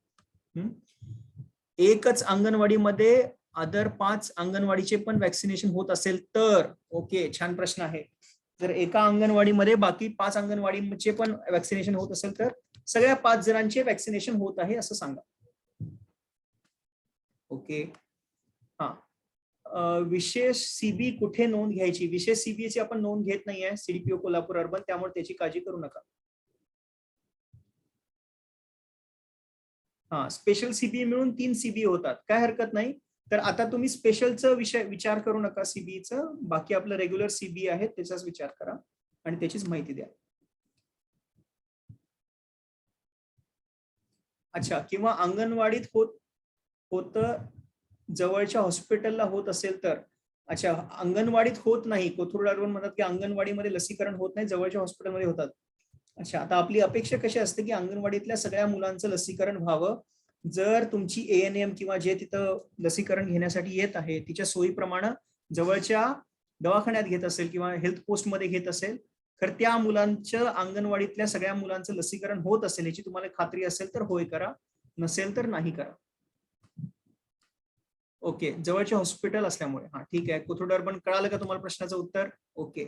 एकच अंगणवाडीमध्ये अदर 5 अंगणवाडीचे पण वॅक्सिनेशन होत असेल तर? ओके, छान प्रश्न आहे. जर एका अंगणवाडीमध्ये बाकी 5 अंगणवाडीचे पण वॅक्सिनेशन होत असेल तर सगळ्या 5 जणांचे वॅक्सिनेशन होत आहे असं सांगा. ओके. हा, विशेष CBE कुठे नोंद घ्यायची? विशेष CBE ची आपण नोंद घेत नाहीये CDPO कोल्हापूर अर्बन, त्यामुळे त्याची काळजी करू नका. हा, स्पेशल CBE मिळून 3 CBE होतात, काय हरकत नाही. तर आता तुम्ही स्पेशलचा विचार करू नका CBEचं. बाकी आपलं रेग्युलर CBE आहे त्याचाच विचार करा आणि त्याचीच माहिती द्या. अच्छा, किंवा अंगणवाडीत होत जवळच्या हॉस्पिटलला होत असेल तर? अच्छा, अंगणवाडीत होत नाही. कोथरूड अर्बन म्हणतात की अंगणवाडीमध्ये लसीकरण होत नाही, जवळच्या हॉस्पिटलमध्ये होतात. अच्छा, आता आपली अपेक्षा कशी असते की अंगणवाडीतल्या सगळ्या मुलांचं लसीकरण व्हावं. जर तुमची ANM किंवा जे तिथं लसीकरण घेण्यासाठी येत आहे तिच्या सोयीप्रमाणे जवळच्या दवाखान्यात घेत असेल किंवा हेल्थ पोस्ट मध्ये घेत असेल तर त्या मुलांच्या अंगणवाडीतल्या सगळ्या मुलांचं लसीकरण होत असेल याची तुम्हाला खात्री असेल तर होय करा, नसेल तर नाही करा. ओके, जवळचे हॉस्पिटल असल्यामुळे. हा, ठीक आहे. कोथरूड अर्बन कळालं का तुम्हाला प्रश्नाचं उत्तर? ओके.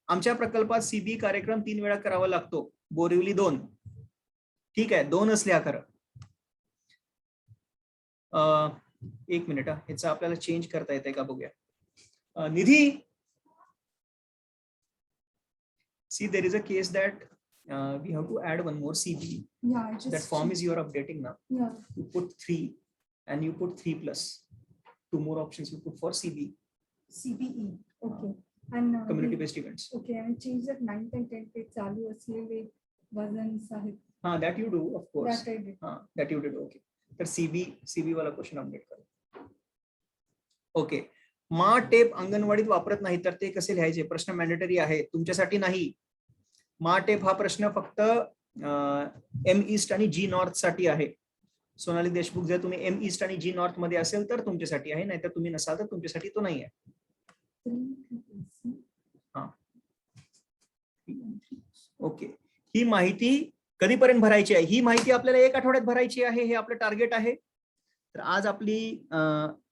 आमच्या प्रकल्पात CBE कार्यक्रम 3 वेळा करावा लागतो. बोरिवली 2. ठीक आहे, 2 असल्या खरं. 1 मिनिट, ह्याचं आपल्याला चेंज करता येते का बघूया. Nidhi, see there is a case that we have to add one more CBE. Yeah, that form is you are updating now. Yeah. You put 3 and you put 3 plus 2 more options you put for CBE. CBE. Okay. And Community based events. Okay, and change that 9th and 10th पे चालू असलेले वजन Sahib. That you do, of course. That I did. That you did. Okay. तर CBE वाला question update करा. Okay. मा tape अंगणवाडीत वापरत नाही तर ते कसे लिहायचे? प्रश्न मॅन्डेटरी आहे, तुमच्यासाठी नाही. मा टेप हा प्रश्न फक्त M ईस्ट आणि G नॉर्थ साठी आहे. सोनाली देशमुख, जर तुम्ही M ईस्ट आणि G नॉर्थ मध्ये असेल तर तुमच्यासाठी आहे, नाहीतर तुम्ही नसाल तर तुमच्यासाठी तो नाही आहे. ओके. ही माहिती कधीपर्यंत भरायची आहे? ही माहिती आपल्याला 1 आठवड्यात भरायची आहे, हे आपलं टार्गेट आहे. तर आज आपली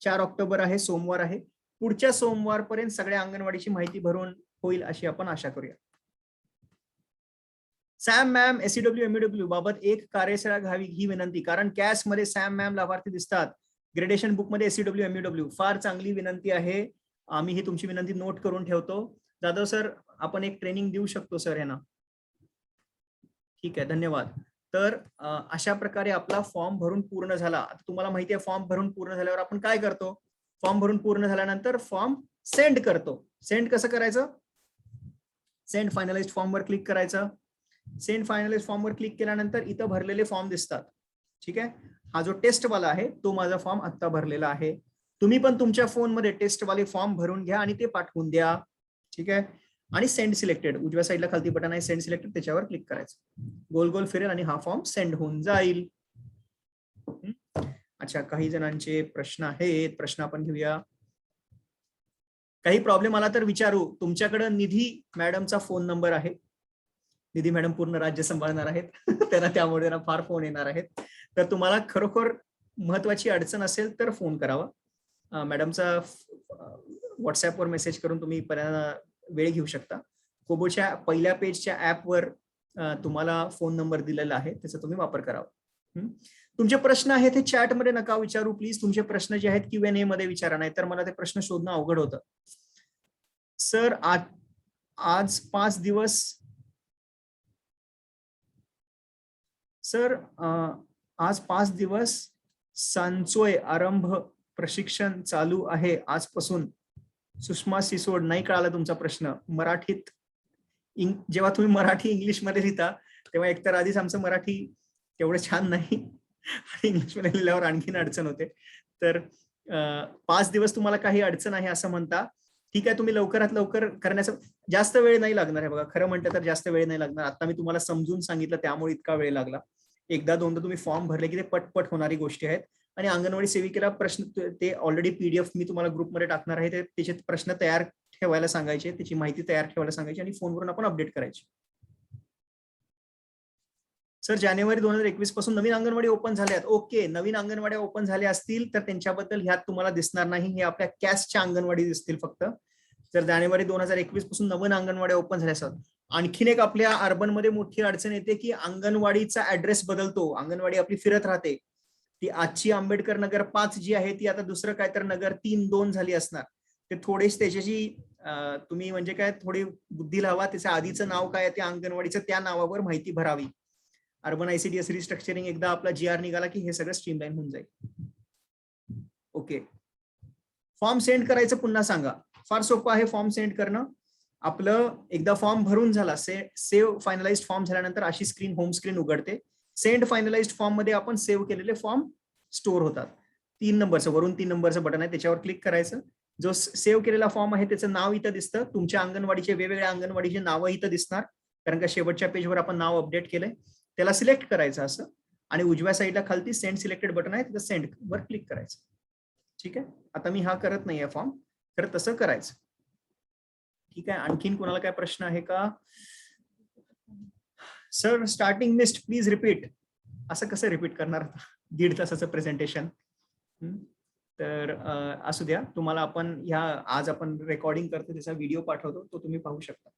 4 ऑक्टोबर आहे, सोमवार आहे. पुढच्या सोमवारपर्यंत सगळ्या अंगणवाडीची माहिती भरून होईल अशी आपण आशा करूया. सॅम मॅम SEW MEW बाबत एक कार्यशाळा घ्यावी ही विनंती, कारण कॅश मध्ये सॅम मॅम लाभार्थी दिसतात, ग्रेडेशन बुक मध्ये SEW MEW. फार चांगली विनंती आहे, आम्ही ही तुमची विनंती नोट करून ठेवतो. जाधव सर, आपण एक ट्रेनिंग देऊ शकतो सर ह्यांना? ठीक आहे, धन्यवाद. तर अशा प्रकारे आपला फॉर्म भरून पूर्ण झाला. आता तुम्हाला माहिती आहे फॉर्म भरून पूर्ण झाल्यावर आपण काय करतो? फॉर्म भरून पूर्ण झाल्यानंतर फॉर्म सेंड करतो. सेंड कसं करायचं? सेंड फायनलाइज्ड फॉर्म वर क्लिक करायचं. सेंड फायनलाइज्ड फॉर्म वर क्लिक केल्यानंतर इथं भरलेले फॉर्म दिसतात. ठीक आहे, हा जो टेस्ट वाला आहे तो माझा फॉर्म आता भरलेला आहे. तुम्ही पण तुमच्या फोनमध्ये टेस्ट वाले फॉर्म भरून घ्या आणि ते पाठवून द्या. ठीक आहे, आणि सेंड सिलेक्टेड उजव्या साईडला खालती बटन आहे सेंड सिलेक्टेड, त्याच्यावर क्लिक करायचं. गोल गोल फिरेल आणि हा फॉर्म सेंड होऊन जाईल. अच्छा, काही जणांचे प्रश्न आहेत, प्रश्न आपण घेऊया. काही प्रॉब्लेम आला तर विचारू. तुमच्याकडे निधी मॅडमचा फोन नंबर आहे, निधी मॅडम पूर्ण राज्य सांभाळणार आहेत त्यांना त्यामुळे त्यांना फार फोन येणार आहेत. तर तुम्हाला खरोखर महत्वाची अडचण असेल तर फोन करावा. मॅडमचा व्हॉट्सअपवर मेसेज करून तुम्ही वेळ घेऊ शकता. कोबोच्या पहिल्या पेजच्या ऍपवर तुम्हाला फोन नंबर दिलेला आहे, त्याचा तुम्ही वापर करावा. तुमचे प्रश्न आहेत हे चॅटमध्ये नका विचारू प्लीज. तुमचे प्रश्न जे आहेत Q&A मध्ये विचारा, नाही तर मला ते प्रश्न शोधणं अवघड होतं. सर आज 5 दिवस आज 5 दिवस सांचोय आरंभ प्रशिक्षण चालू आहे आजपासून. सुषमा सिसोड, नाही कळाला तुमचा प्रश्न. मराठीत जेव्हा तुम्ही मराठी इंग्लिश मध्ये लिहिता तेव्हा एकतर आधीच आमचं मराठी तेवढं छान नाही आणि इंग्लिश मध्ये लिहिल्यावर आणखीन अडचण होते. तर 5 दिवस तुम्हाला काही अडचण आहे असं म्हणता, ठीक आहे. तुम्ही लवकरात लवकर करण्याचा जास्त वेळ नाही लागणार आहे. बघा, खरं म्हणतं तर जास्त वेळ नाही लागणार. आता मी तुम्हाला समजून सांगितलं त्यामुळे इतका वेळ लागला. एकदा दोनदा तुम्ही फॉर्म भरले की ते पटपट होणारी गोष्टी आहेत. आणि अंगणवाडी सेविकेला प्रश्न ते ऑलरेडी PDF मी तुम्हाला ग्रुपमध्ये टाकणार आहे, त्याचे प्रश्न तयार ठेवायला सांगायचे, त्याची माहिती तयार ठेवायला सांगायची आणि फोनवरून आपण अपडेट करायची. सर जानेवारी 2021 पासून नवीन अंगणवाडी ओपन झाल्यात. ओके, नवीन अंगणवाड्या ओपन झाल्या असतील तर त्यांच्याबद्दल ह्यात तुम्हाला दिसणार नाही, हे आपल्या कॅस्टच्या अंगणवाडी दिसतील फक्त. जर जानेवारी 2021 पासून नवीन अंगणवाड्या ओपन झाल्या असतात. आणखीन एक आपल्या अर्बन मध्ये मोठी अडचण येते की अंगणवाडीचा ऍड्रेस बदलतो. अंगणवाडी आपली फिरत राहते. ती आजची आंबेडकर नगर 5 जी आहे ती आता दुसरं काय तर नगर 3-2 झाली असणार. ते थोडेच त्याच्याची तुम्ही म्हणजे काय थोडी बुद्धी लावा. त्याचं आधीचं नाव काय त्या अंगणवाडीचं त्या नावावर माहिती भरावी. अर्बन ICDS रिस्ट्रक्चरिंग एकदा आपला GR निघाला की हे सगळं स्ट्रीमलाईन होऊन जाईल. ओके, फॉर्म सेंड करायचं पुन्हा सांगा. फार सोपं आहे फॉर्म सेंड करणं. आपलं एकदा फॉर्म भरून झाला, सेव्ह फायनलाइज्ड फॉर्म झाल्यानंतर अशी स्क्रीन होम स्क्रीन उघडते. सेंड फायनलाइज्ड फॉर्म मध्ये आपण सेव्ह केलेले फॉर्म स्टोअर होतात. 3 नंबरचं वरून 3 नंबरचं बटन आहे, त्याच्यावर क्लिक करायचं. जो सेव्ह केलेला फॉर्म आहे त्याचं नाव इथं दिसतं. तुमच्या अंगणवाडीचे वेगवेगळ्या अंगणवाडीचे नावं इथं दिसणार, कारण का शेवटच्या पेजवर आपण नाव अपडेट केलंय. त्याला सिलेक्ट करायचं असं आणि उजव्या साईडला खालती सेंड सिलेक्टेड बटन आहे, तिथं सेंड वर क्लिक करायचं. ठीक आहे, आता मी हा करत नाहीये फॉर्म, तर तसं करायचं. ठीक आहे, आणखीन कोणाला काय प्रश्न आहे का? Sir starting missed, please repeat. असं कसं रिपीट करणार? 1.5 तासाचं प्रेझेंटेशन. तर असू द्या, तुम्हाला आपण आज आपण रेकॉर्डिंग करतो त्याचा व्हिडिओ पाठवतो, तो तुम्ही पाहू शकता.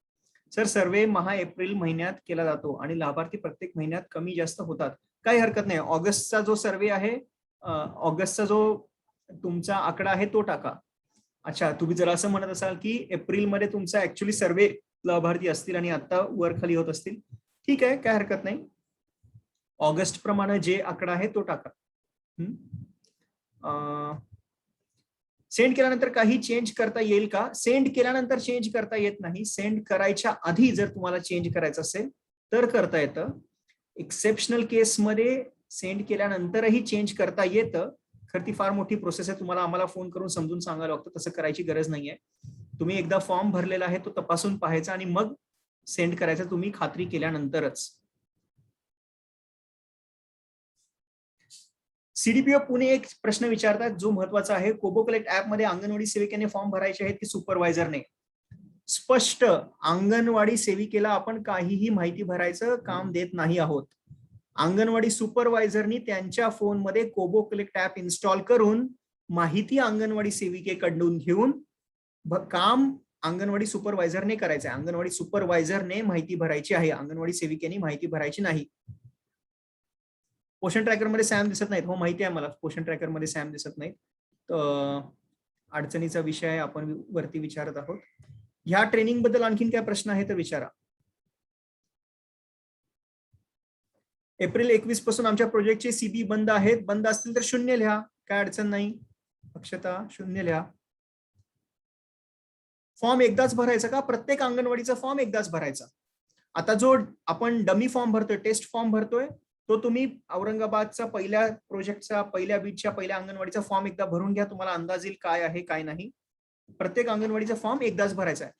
सर सर्वे एप्रिल महिन्यात केला जातो आणि लाभार्थी प्रत्येक महिन्यात कमी जास्त होतात. काही हरकत नाही. ऑगस्टचा जो सर्वे आहे, ऑगस्टचा जो तुमचा आकडा आहे तो टाका. अच्छा, तुम्ही जर असं म्हणत असाल की एप्रिलमध्ये तुमचा ऍक्च्युली सर्वे लाभार्थी असतील आणि आता वर खाली होत असतील, ठीक आहे, काय हरकत नाही. ऑगस्ट प्रमाणे जे आकडा आहे तो टाका. सेंड केल्यानंतर काही चेंज करता येईल का? सेंड केल्यानंतर चेंज करता येत नाही. सेंड करायच्या आधी जर तुम्हाला चेंज करायचं असेल तर करता येतं. एक्सेप्शनल केसमध्ये सेंड केल्यानंतरही चेंज करता येतं. खरं ती फार मोठी प्रोसेस आहे, तुम्हाला आम्हाला फोन करून समजून सांगायला लागतं. तसं करायची गरज नाहीये. तुम्ही एकदा फॉर्म भरलेला आहे तो तपासून पाहायचा आणि मग सेंड करायचं, तुम्ही खात्री केल्यानंतरच. CDPO पुणे एक प्रश्न विचारतात जो महत्वाचा आहे. कोबो कलेक्ट ऍप मध्ये अंगणवाडी सेविकेने फॉर्म भरायचे आहेत की सुपरवायझरने? स्पष्ट, अंगणवाडी सेविकेला आपण काहीही माहिती भरायचं काम देत नाही आहोत. अंगणवाडी सुपरवायझरनी त्यांच्या फोनमध्ये कोबो कलेक्ट ऍप इन्स्टॉल करून माहिती अंगणवाडी सेविकेकडून घेऊन काम अंगणवाडी सुपरवायझरने करायचं आहे. अंगणवाडी सुपरवायझरने माहिती भरायची आहे, अंगणवाडी सेविकेने माहिती भरायची नाही. पोषण ट्रॅकर मध्ये सॅम दिसत नाहीत. हो माहिती आहे मला, पोषण ट्रॅकर मध्ये सॅम दिसत नाहीत. अडचणीचा विषय आपण वरती विचारत आहोत. ह्या ट्रेनिंग बद्दल आणखीन काय प्रश्न आहे तर विचारा. एप्रिल 21 पासून आमच्या प्रोजेक्टचे CB बंद आहेत. बंद असतील तर 0 लिहा, काय अडचण नाही. अक्षता 0 लिहा. फॉर्म एकदाच भरायचा का? प्रत्येक अंगणवाडीचा फॉर्म एकदाच भरायचा. आता जो आपण डमी फॉर्म भरतोय, टेस्ट फॉर्म भरतोय, तो तुम्ही औरंगाबादचा पहिल्या प्रोजेक्टचा पहिल्या बीटच्या पहिल्या अंगणवाडीचा फॉर्म एकदा भरून घ्या. तुम्हाला अंदाज येईल काय आहे काय नाही. प्रत्येक अंगणवाडीचा फॉर्म एकदाच भरायचा आहे.